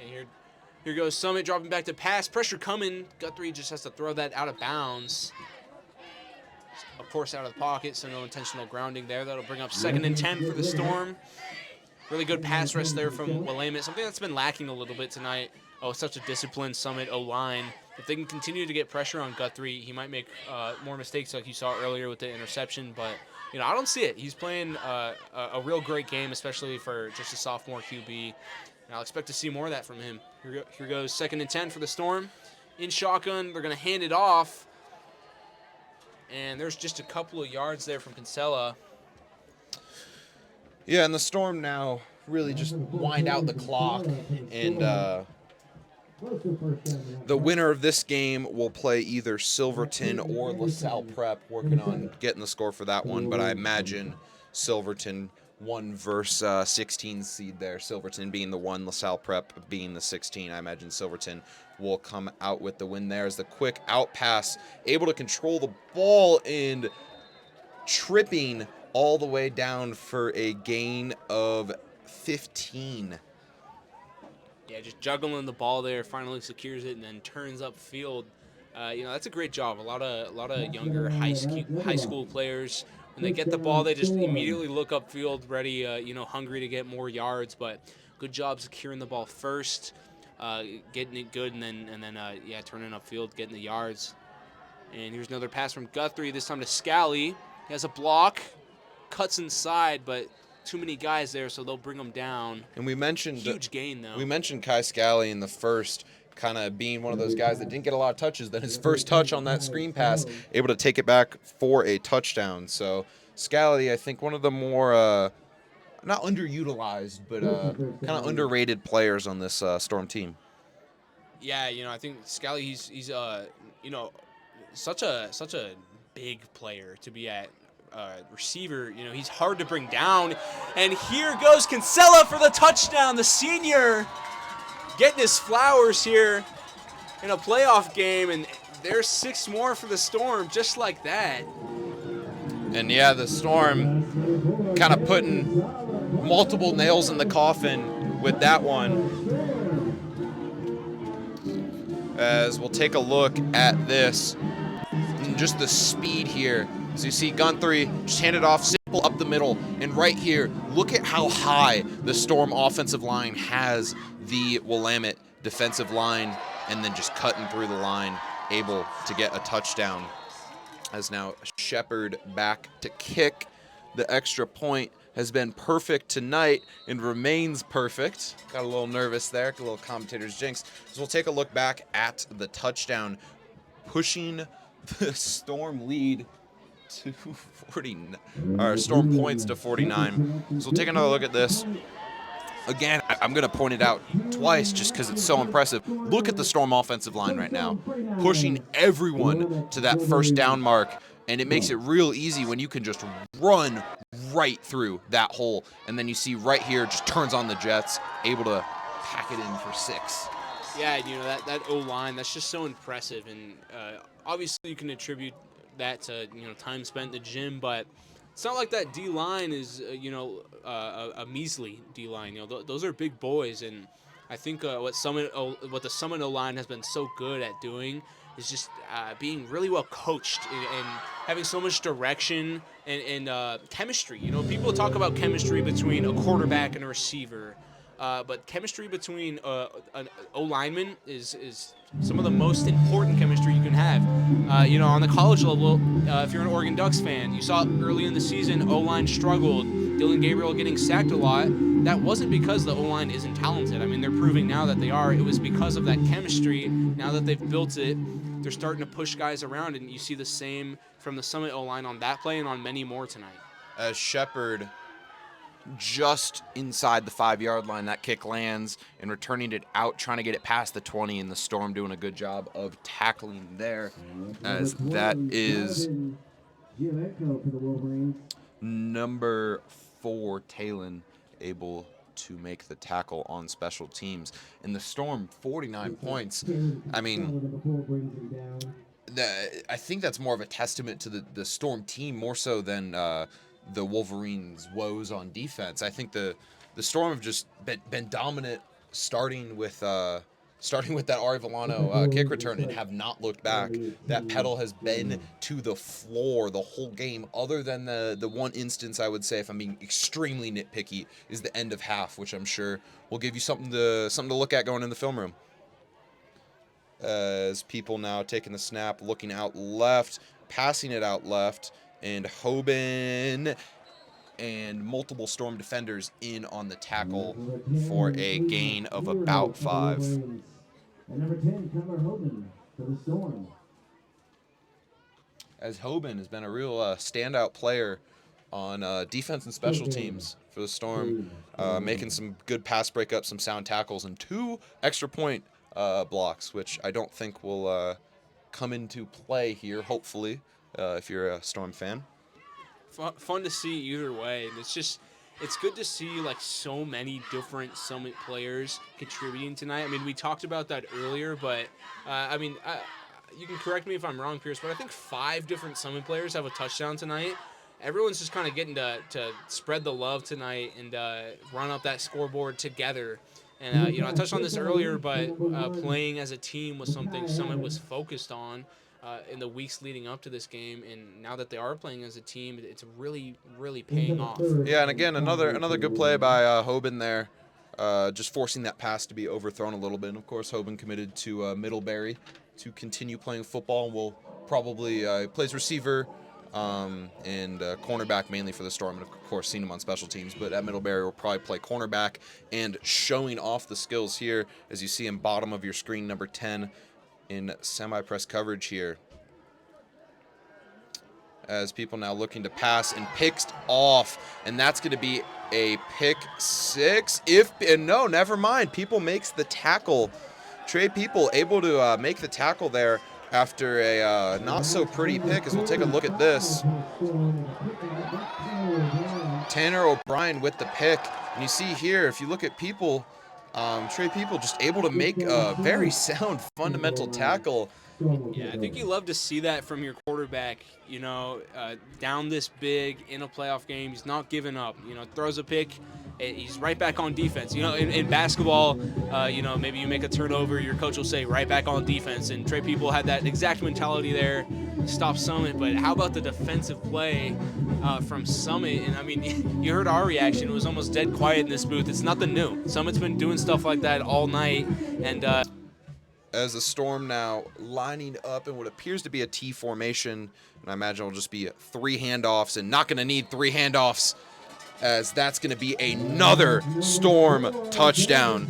And here goes Summit dropping back to pass. Pressure coming. Guthrie just has to throw that out of bounds. Of course, out of the pocket, so no intentional grounding there. That'll bring up 2nd and 10 for the Storm. Really good pass rush there from Willamette, something that's been lacking a little bit tonight. Oh, such a disciplined Summit O-line. If they can continue to get pressure on Guthrie, he might make more mistakes like you saw earlier with the interception. But, you know, I don't see it. He's playing a real great game, especially for just a sophomore QB. And I'll expect to see more of that from him. Here goes 2nd and 10 for the Storm. In shotgun, they're going to hand it off. And there's just a couple of yards there from Kinsella. Yeah, and the Storm now really just wind out the clock. And the winner of this game will play either Silverton or LaSalle Prep, working on getting the score for that one. But I imagine Silverton 1 versus 16 seed there. Silverton being the 1, LaSalle Prep being the 16. I imagine Silverton will come out with the win there, as the quick out pass, able to control the ball and tripping all the way down for a gain of 15. Yeah, just juggling the ball there, finally secures it, and then turns upfield. You know, that's a great job. A lot of younger high school players, when they get the ball, they just immediately look upfield, ready, you know, hungry to get more yards. But good job securing the ball first, getting it good, and then yeah, turning upfield, getting the yards. And here's another pass from Guthrie, this time to Scally. He has a block, cuts inside, but too many guys there, so they'll bring him down. And we mentioned huge gain though. We mentioned Kai Scally in the first, kind of being one of those guys that didn't get a lot of touches. Then his first touch on that screen pass, able to take it back for a touchdown. So Scally, I think, one of the more not underutilized, but kind of underrated players on this Storm team. Yeah, you know, I think Scally, he's you know, such a big player to be at receiver. You know, he's hard to bring down. And here goes Kinsella for the touchdown. The senior getting his flowers here in a playoff game, and there's 6 more for the Storm, just like that. And yeah, the Storm kind of putting multiple nails in the coffin with that one. As we'll take a look at this, and just the speed here. As you see Guthrie just hand it off simple up the middle, and right here, look at how high the Storm offensive line has the Willamette defensive line, and then just cutting through the line, able to get a touchdown. As now Shepard back to kick. The extra point has been perfect tonight and remains perfect. Got a little nervous there, a little commentator's jinx. So we'll take a look back at the touchdown, pushing the Storm lead to 49, or Storm points to 49. So we'll take another look at this. Again, I'm going to point it out twice just because it's so impressive. Look at the Storm offensive line right now, pushing everyone to that first down mark, and it makes it real easy when you can just run right through that hole. And then you see right here, just turns on the Jets, able to pack it in for 6. Yeah, you know, that O-line, that's just so impressive. And obviously you can attribute that to, you know, time spent in the gym, but it's not like that D-line is, a measly D-line. You know, those are big boys, and I think what the Summit O-line has been so good at doing is just being really well coached and having so much direction and chemistry. You know, people talk about chemistry between a quarterback and a receiver, but chemistry between an O-lineman is some of the most important chemistry you can have. On the college level, if you're an Oregon Ducks fan, you saw early in the season O-line struggled. Dylan Gabriel getting sacked a lot. That wasn't because the O-line isn't talented. I mean, they're proving now that they are. It was because of that chemistry. Now that they've built it, they're starting to push guys around, and you see the same from the Summit O-line on that play and on many more tonight. As Shepard just inside the 5-yard line, that kick lands and returning it out, trying to get it past the 20, and the Storm doing a good job of tackling there, as that is number 4, Talon, able to make the tackle on special teams. And the Storm, 49 points. I mean, I think that's more of a testament to the Storm team more so than the Wolverines' woes on defense. I think the Storm have just been dominant, starting with that Ari Villano kick return, and have not looked back. That pedal has been to the floor the whole game, other than the one instance, I would say, if I'm being extremely nitpicky, is the end of half, which I'm sure will give you something to look at going in the film room. As people now taking the snap, looking out left, passing it out left, and Hoban and multiple Storm defenders in on the tackle for a gain of about 5. And number 10, Connor Hoban for the Storm. As Hoban has been a real standout player on defense and special teams for the Storm, making some good pass breakups, some sound tackles, and 2 extra point blocks, which I don't think will come into play here, hopefully, if you're a Storm fan. Fun to see either way, and it's good to see like so many different Summit players contributing tonight. I mean, we talked about that earlier, but you can correct me if I'm wrong, Pierce, but I think 5 different Summit players have a touchdown tonight. Everyone's just kind of getting to spread the love tonight and run up that scoreboard together. And I touched on this earlier, but playing as a team was something Summit was focused on in the weeks leading up to this game, and now that they are playing as a team, it's really, really paying off. Yeah, and again, another good play by Hoban there, just forcing that pass to be overthrown a little bit. And of course, Hoban committed to Middlebury to continue playing football, and will probably plays receiver and cornerback mainly for the Storm, and of course seen him on special teams, but at Middlebury will probably play cornerback. And showing off the skills here, as you see in bottom of your screen, number 10 in semi-press coverage here, as people now looking to pass and picked off, and that's going to be a pick 6. No, never mind. People makes the tackle. Trey People able to make the tackle there after a not so pretty pick, as we'll take a look at this. Tanner O'Brien with the pick, and you see here, if you look at People, Trey People just able to make a very sound fundamental tackle. Yeah, I think you love to see that from your quarterback, down this big in a playoff game. He's not giving up, throws a pick, he's right back on defense. In basketball, maybe you make a turnover, your coach will say right back on defense, and Trey People had that exact mentality there, stop Summit. But how about the defensive play from Summit? And I mean, you heard our reaction. It was almost dead quiet in this booth. It's nothing new. Summit's been doing stuff like that all night, and as the Storm now lining up in what appears to be a T formation. And I imagine it'll just be 3 handoffs, and not going to need 3 handoffs, as that's going to be another Storm touchdown,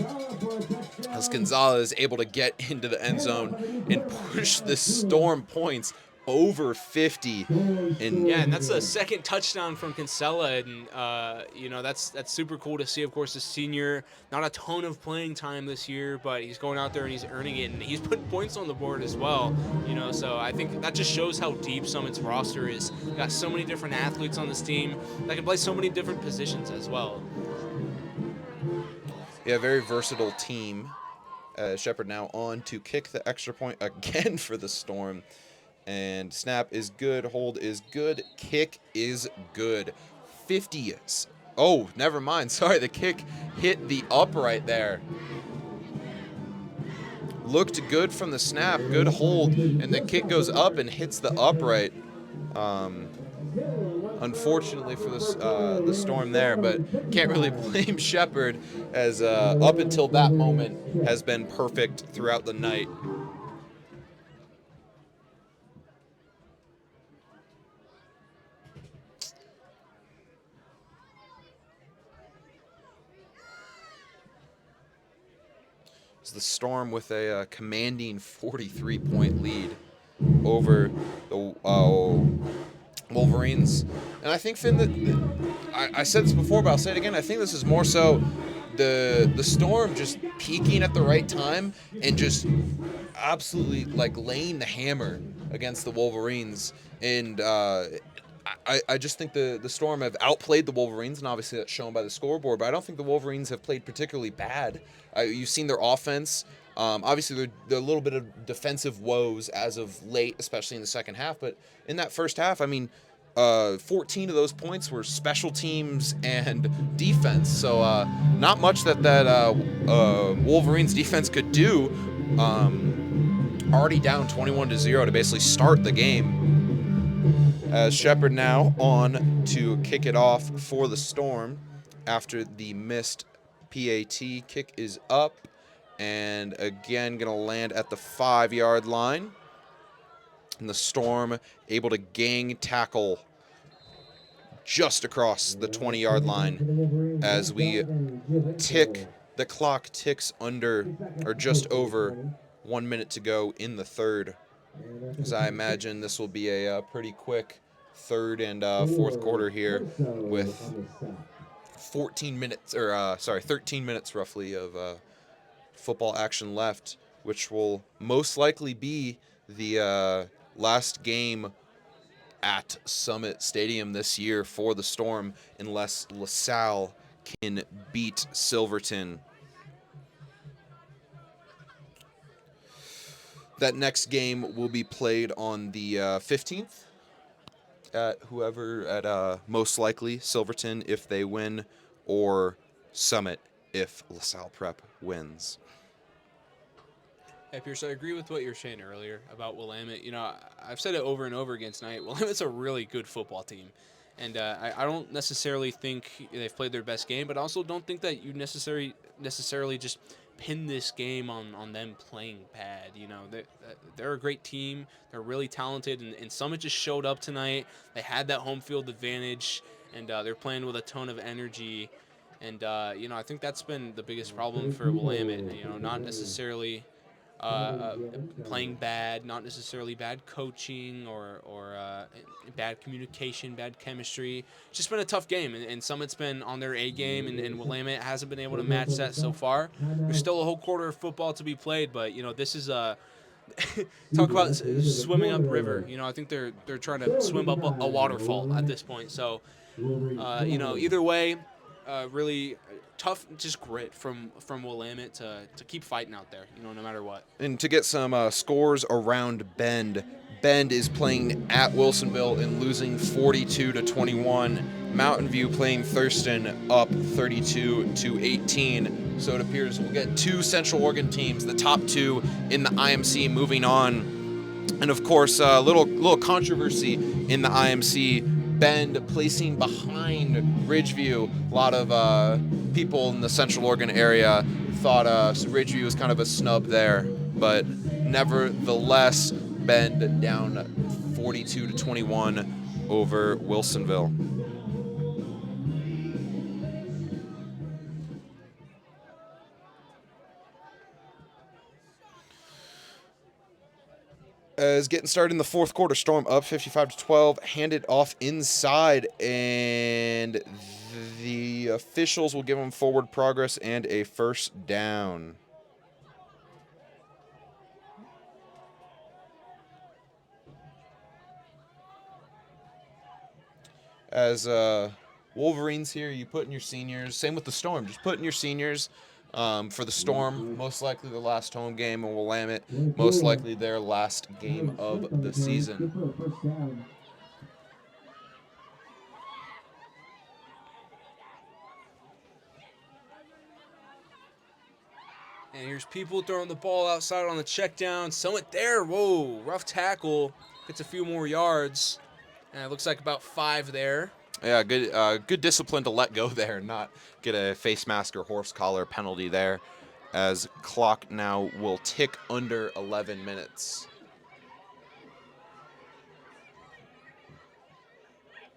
as Gonzalez is able to get into the end zone and push the Storm points over 50. And that's the second touchdown from Kinsella, and you know, that's super cool to see. Of course, the senior, not a ton of playing time this year, but he's going out there and he's earning it, and he's putting points on the board as well. You know, so I think that just shows how deep Summit's roster is. Got so many different athletes on this team that can play so many different positions as well. Yeah, very versatile team. Shepard now on to kick the extra point again for the Storm. And snap is good, hold is good, kick is good. 50. Oh, never mind. Sorry, the kick hit the upright there. Looked good from the snap, good hold, and the kick goes up and hits the upright. Unfortunately for the Storm there, but can't really blame Shepard, as up until that moment has been perfect throughout the night. The Storm with a commanding 43-point lead over the Wolverines. And I think, Finn, that I said this before, but I'll say it again. I think this is more so the Storm just peaking at the right time and just absolutely like laying the hammer against the Wolverines. And I just think the Storm have outplayed the Wolverines, and obviously that's shown by the scoreboard, but I don't think the Wolverines have played particularly bad. You've seen their offense. Obviously, they're a little bit of defensive woes as of late, especially in the second half. But in that first half, I mean, 14 of those points were special teams and defense. So not much that Wolverines defense could do. Already down 21-0 to basically start the game. As Shepard now on to kick it off for the Storm after the missed PAT. Kick is up, and again going to land at the 5-yard line. And the Storm able to gang tackle just across the 20-yard line as we tick, the clock ticks under, or just over 1 minute to go in the third. As I imagine this will be a pretty quick third and fourth quarter here, with 13 minutes roughly of football action left, which will most likely be the last game at Summit Stadium this year for the Storm, unless LaSalle can beat Silverton. That next game will be played on the 15th at most likely Silverton if they win, or Summit if LaSalle Prep wins. Yeah, Pierce, I agree with what you were saying earlier about Willamette. You know, I've said it over and over again tonight. Willamette's a really good football team. And I don't necessarily think they've played their best game, but I also don't think that you necessarily just pin this game on them playing bad. You know, they're a great team. They're really talented, and Summit just showed up tonight. They had that home field advantage, and they're playing with a ton of energy. And, you know, I think that's been the biggest problem for Willamette. You know, not necessarily playing bad, not necessarily bad coaching or bad communication, bad chemistry. It's just been a tough game, and Summit's been on their A game, and Willamette hasn't been able to match that so far. There's still a whole quarter of football to be played, but, you know, this is talk about swimming up river. You know, I think they're trying to swim up a waterfall at this point. So, you know, either way, really tough, just grit from Willamette to keep fighting out there, you know, no matter what. And to get some scores around Bend. Bend is playing at Wilsonville and losing 42-21. Mountain View playing Thurston up 32-18. So it appears we'll get two Central Oregon teams, the top two in the IMC, moving on. And of course, a little controversy in the IMC. Bend placing behind Ridgeview. A lot of people in the Central Oregon area thought Ridgeview was kind of a snub there. but nevertheless, Bend down 42-21 over Wilsonville. As getting started in the fourth quarter, Storm up 55-12, handed off inside, and the officials will give them forward progress and a first down. As Wolverines here, you put in your seniors. Same with the Storm, just put in your seniors. For the Storm, most likely the last home game, and Willamette, most likely their last game of the season. And here's people throwing the ball outside on the check down. Summit there. Whoa, rough tackle. Gets a few more yards. And it looks like about 5 there. Yeah, good discipline to let go there, not get a face mask or horse collar penalty there, as clock now will tick under 11 minutes.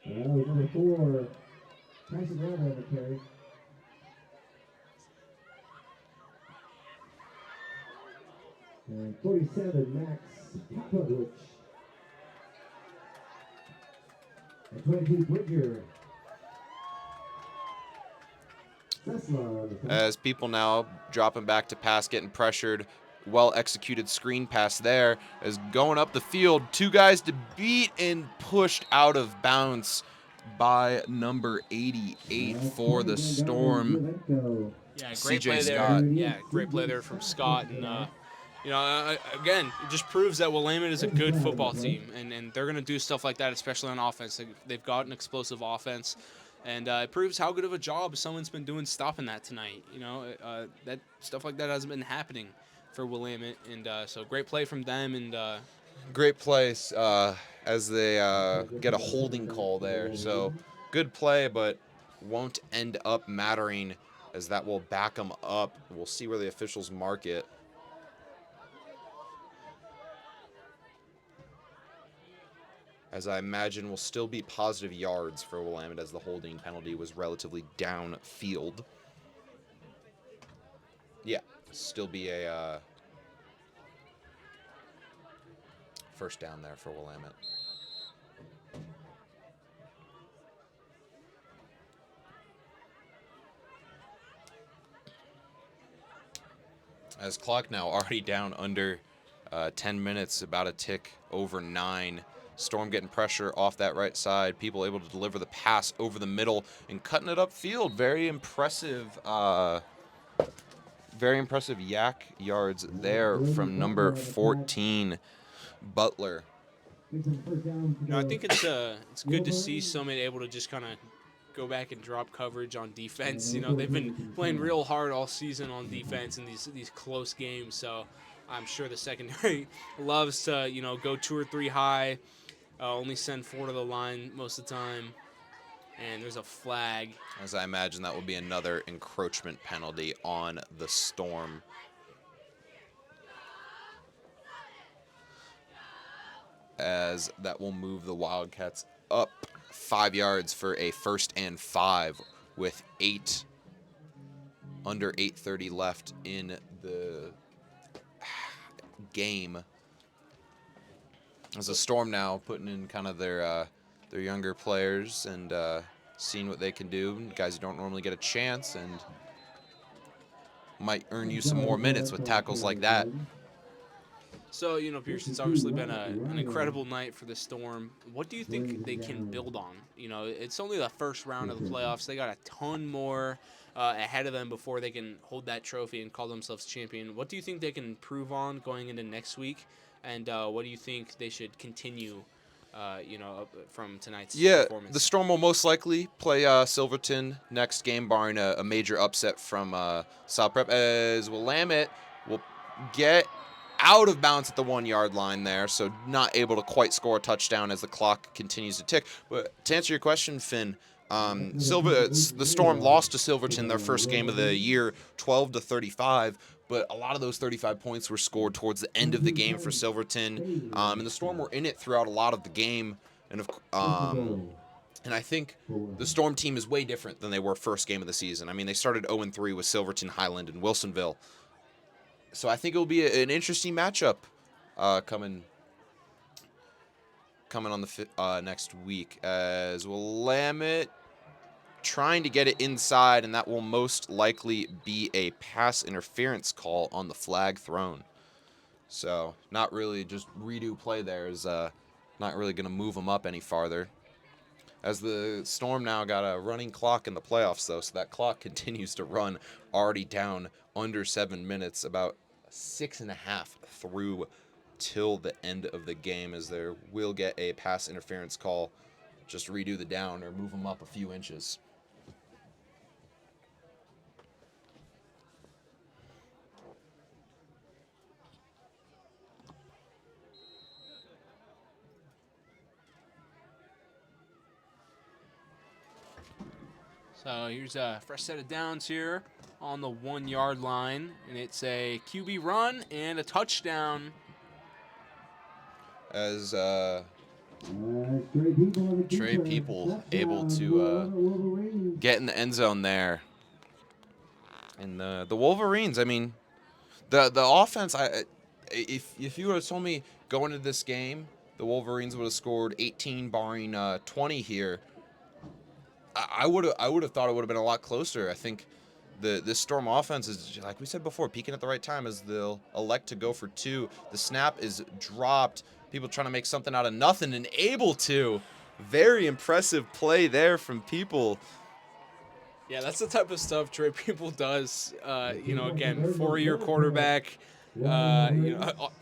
Number 4, Tyson Randall on the carry. And 47, Max Popovich. And 22, Bridger. As people now dropping back to pass, getting pressured. Well-executed screen pass there. As going up the field, 2 guys to beat and pushed out of bounds by number 88 for the Storm. Yeah, great CJ play there. Scott. Yeah, great play there from Scott. And, again, it just proves that Willamette is a good football team. And they're going to do stuff like that, especially on offense. They've got an explosive offense. And it proves how good of a job someone's been doing stopping that tonight. That stuff like that hasn't been happening for Willamette. And so great play from them. And great play as they get a holding call there. So good play, but won't end up mattering, as that will back them up. We'll see where the officials mark it. As I imagine will still be positive yards for Willamette, as the holding penalty was relatively downfield. Yeah, still be a first down there for Willamette. As clock now already down under 10 minutes, about a tick over 9. Storm getting pressure off that right side. People able to deliver the pass over the middle and cutting it upfield. Very impressive yak yards there from number 14, Butler. I think it's good to see Summit able to just kind of go back and drop coverage on defense. They've been playing real hard all season on defense in these close games. So I'm sure the secondary loves to go 2 or 3 high. Only send 4 to the line most of the time. And there's a flag. As I imagine that will be another encroachment penalty on the Storm. As that will move the Wildcats up 5 yards for a 1st and 5 with under 8:30 left in the game. As the Storm now putting in kind of their younger players and seeing what they can do. Guys who don't normally get a chance and might earn you some more minutes with tackles like that. So, Pearson's obviously been an incredible night for the Storm. What do you think they can build on? It's only the first round of the playoffs. They got a ton more ahead of them before they can hold that trophy and call themselves champion. What do you think they can improve on going into next week? And what do you think they should continue, from tonight's performance? The Storm will most likely play Silverton next game, barring a major upset from South Prep, as Willamette will get out of bounds at the 1-yard line there, so not able to quite score a touchdown as the clock continues to tick. But to answer your question, Finn, The Storm lost to Silverton their first game of the year, 12-35. But a lot of those 35 points were scored towards the end of the game for Silverton, and the Storm were in it throughout a lot of the game. And I think the Storm team is way different than they were first game of the season. I mean, they started 0-3 with Silverton, Highland, and Wilsonville. So I think it will be an interesting matchup coming on the next week, as Willamette trying to get it inside, and that will most likely be a pass interference call on the flag thrown. So not really, just redo play there is not really going to move them up any farther. As the Storm now got a running clock in the playoffs, though, so that clock continues to run, already down under 7 minutes, about 6.5 through till the end of the game, as there will get a pass interference call. Just redo the down or move them up a few inches. So here's a fresh set of downs here on the 1 yard line, and it's a QB run and a touchdown. As Trey People able to get in the end zone there. And the Wolverines, I mean, the offense, if you would have told me going into this game, the Wolverines would have scored 18 barring 20 here, I would have thought it would have been a lot closer. I think this Storm offense is, like we said before, peaking at the right time as they'll elect to go for 2. The snap is dropped. People trying to make something out of nothing and able to. Very impressive play there from People. Yeah, that's the type of stuff Trey People does. Again, 4-year quarterback.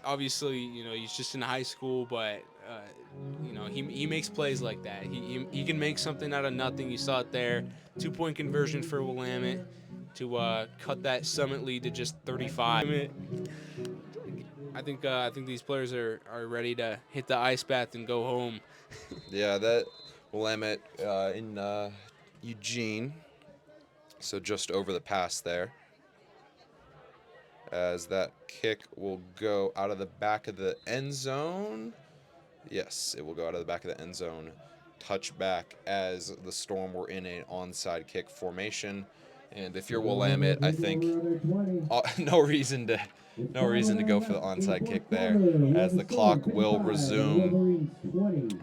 Obviously, he's just in high school, but he makes plays like that. He can make something out of nothing. You saw it there. 2-point conversion for Willamette to cut that Summit lead to just 35. I think these players are ready to hit the ice bath and go home. Yeah, that Willamette in Eugene. So just over the pass there. As that kick will go out of the back of the end zone. Yes, it will go out of the back of the end zone. Touchback, as the Storm were in an onside kick formation. And if you're Willamette, I think no reason to go for the onside kick there, as the clock will resume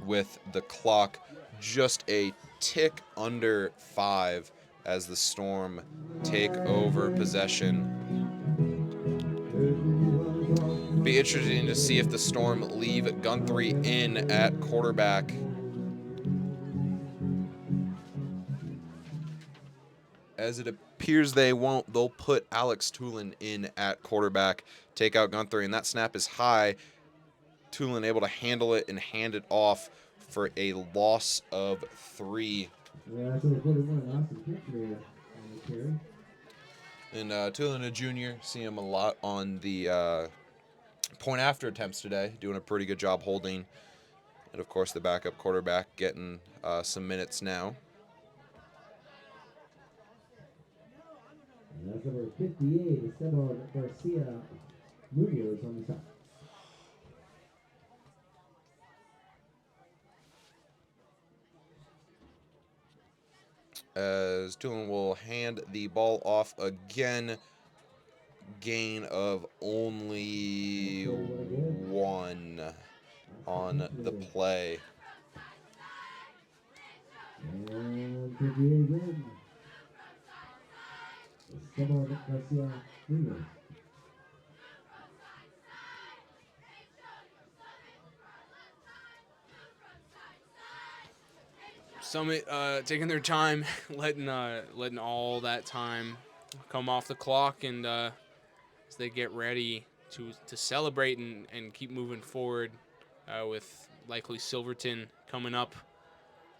with the clock just a tick under 5 as the Storm take over possession. Be interesting to see if the Storm leave Guthrie in at quarterback. As it appears they won't, they'll put Alex Tulin in at quarterback, take out Guthrie, and that snap is high. Tulin able to handle it and hand it off for a loss of 3. And Tulin, a junior, see him a lot on the point after attempts today, doing a pretty good job holding. And of course the backup quarterback getting some minutes now. That's number 58, Esteban Garcia Munoz on the top. As Tulin will hand the ball off again. Gain of only 1 on the play. And 58 again. Esteban Garcia Munoz. Summit taking their time, letting all that time come off the clock, and as they get ready to celebrate and keep moving forward with likely Silverton coming up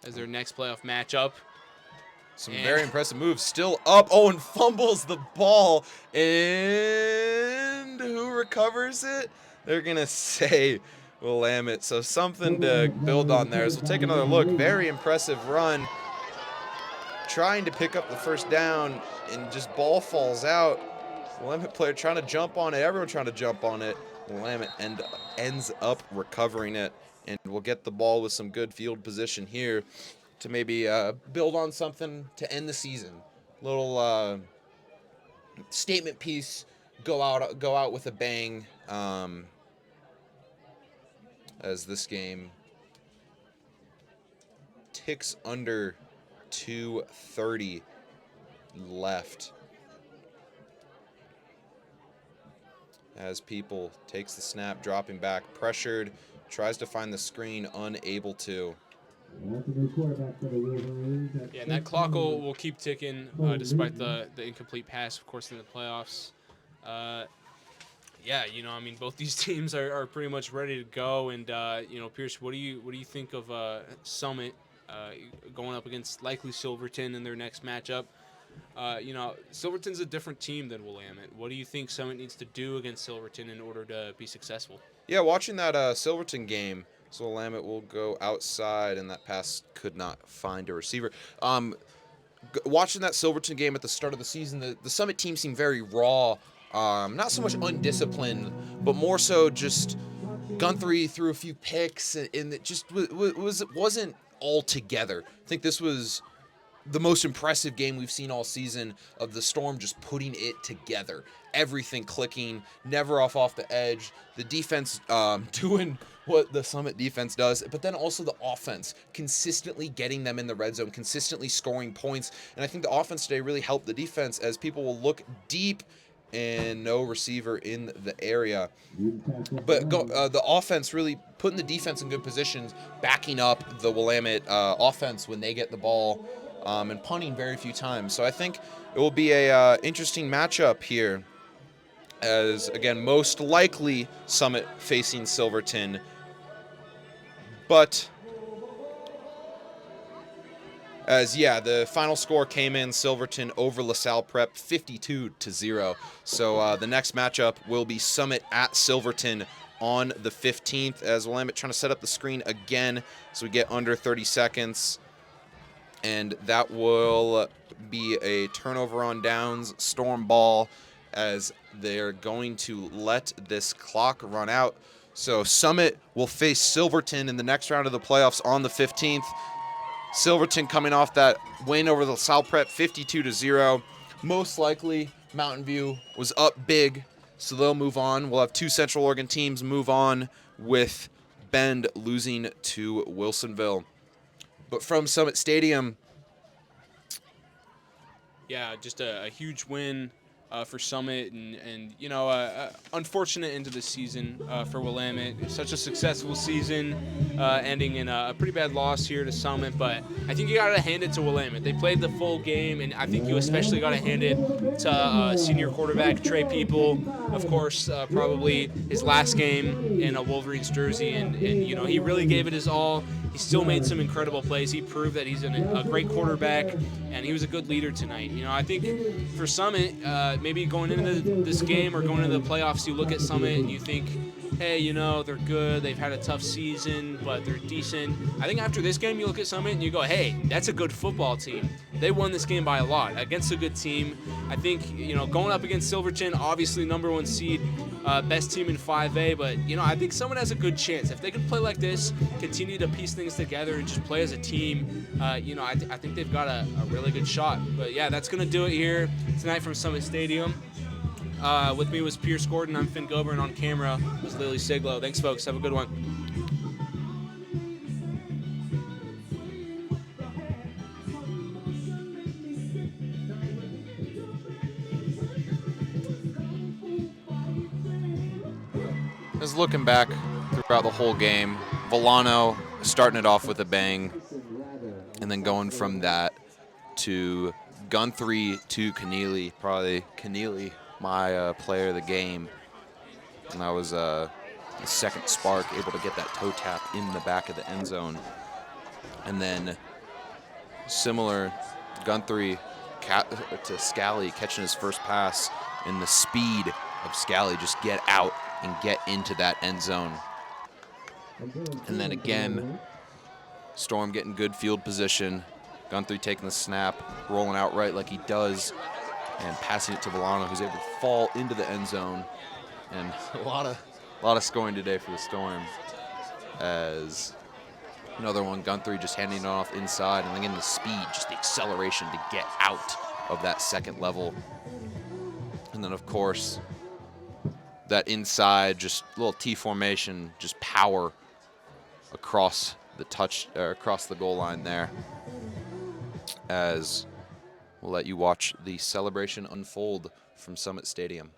as their next playoff matchup. Some very impressive moves. Still up. Oh, and fumbles the ball. And who recovers it? They're going to say Willamette. So something to build on there. So we'll take another look. Very impressive run trying to pick up the first down, and just ball falls out. Willamette player trying to jump on it. Everyone trying to jump on it. Willamette ends up recovering it, and we'll get the ball with some good field position here to maybe build on something to end the season. Little statement piece, go out with a bang, as this game ticks under 2:30 left. As People takes the snap, dropping back, pressured, tries to find the screen, unable to. Yeah, and that clock will keep ticking despite the incomplete pass, of course, in the playoffs. Yeah, I mean, both these teams are pretty much ready to go. And Pierce, what do you think of Summit going up against likely Silverton in their next matchup? Silverton's a different team than Willamette. What do you think Summit needs to do against Silverton in order to be successful? Yeah, watching that Silverton game, so Willamette will go outside, and that pass could not find a receiver. Watching that Silverton game at the start of the season, the Summit team seemed very raw. Not so much undisciplined, but more so just Guthrie threw a few picks, and it just wasn't all together. I think this was the most impressive game we've seen all season of the Storm just putting it together. Everything clicking, never off the edge. The defense doing what the Summit defense does, but then also the offense consistently getting them in the red zone, consistently scoring points. And I think the offense today really helped the defense, as people will look deep and no receiver in the area. But the offense really putting the defense in good positions, backing up the Willamette offense when they get the ball, and punting very few times. So I think it will be a interesting matchup here, as, again, most likely Summit facing Silverton. But the final score came in Silverton over LaSalle Prep 52-0. So the next matchup will be Summit at Silverton on the 15th, as Willamette trying to set up the screen again so we get under 30 seconds. And that will be a turnover on downs, Storm ball, as they're going to let this clock run out. So Summit will face Silverton in the next round of the playoffs on the 15th. Silverton coming off that win over the LaSalle Prep 52-0. Most likely Mountain View was up big, so they'll move on. We'll have two Central Oregon teams move on, with Bend losing to Wilsonville. But from Summit Stadium, yeah, just a huge win for Summit, and unfortunate end of the season for Willamette. Such a successful season, ending in a pretty bad loss here to Summit, but I think you got to hand it to Willamette. They played the full game, and I think you especially got to hand it to senior quarterback Trey People. Of course, probably his last game in a Wolverines jersey, and he really gave it his all. He still made some incredible plays. He proved that he's a great quarterback, and he was a good leader tonight. I think for Summit, maybe going into this game or going into the playoffs, you look at Summit and you think, hey, they're good. They've had a tough season, but they're decent. I think after this game, you look at Summit and you go, hey, that's a good football team. They won this game by a lot against a good team. I think, going up against Silverton, obviously number one seed, best team in 5A, but, I think Summit has a good chance. If they can play like this, continue to piece things together and just play as a team, I think they've got a really good shot. But, yeah, that's going to do it here tonight from Summit Stadium. With me was Pierce Gordon. I'm Finn Gober, and on camera was Lily Siglo. Thanks, folks. Have a good one. Just looking back throughout the whole game, Volano starting it off with a bang, and then going from that to Guthrie to Keneally, probably Keneally, my player of the game. And that was the second spark, able to get that toe tap in the back of the end zone. And then similar, Guthrie to Scally catching his first pass, and the speed of Scally just get out and get into that end zone. And then again, Storm getting good field position, Guthrie taking the snap, rolling out right like he does, and passing it to Villano, who's able to fall into the end zone. And a lot of scoring today for the Storm, as another one, Guthrie just handing it off inside, and then getting the speed, just the acceleration to get out of that second level. And then, of course, that inside, just little T formation, just power across the goal line there. As we'll let you watch the celebration unfold from Summit Stadium.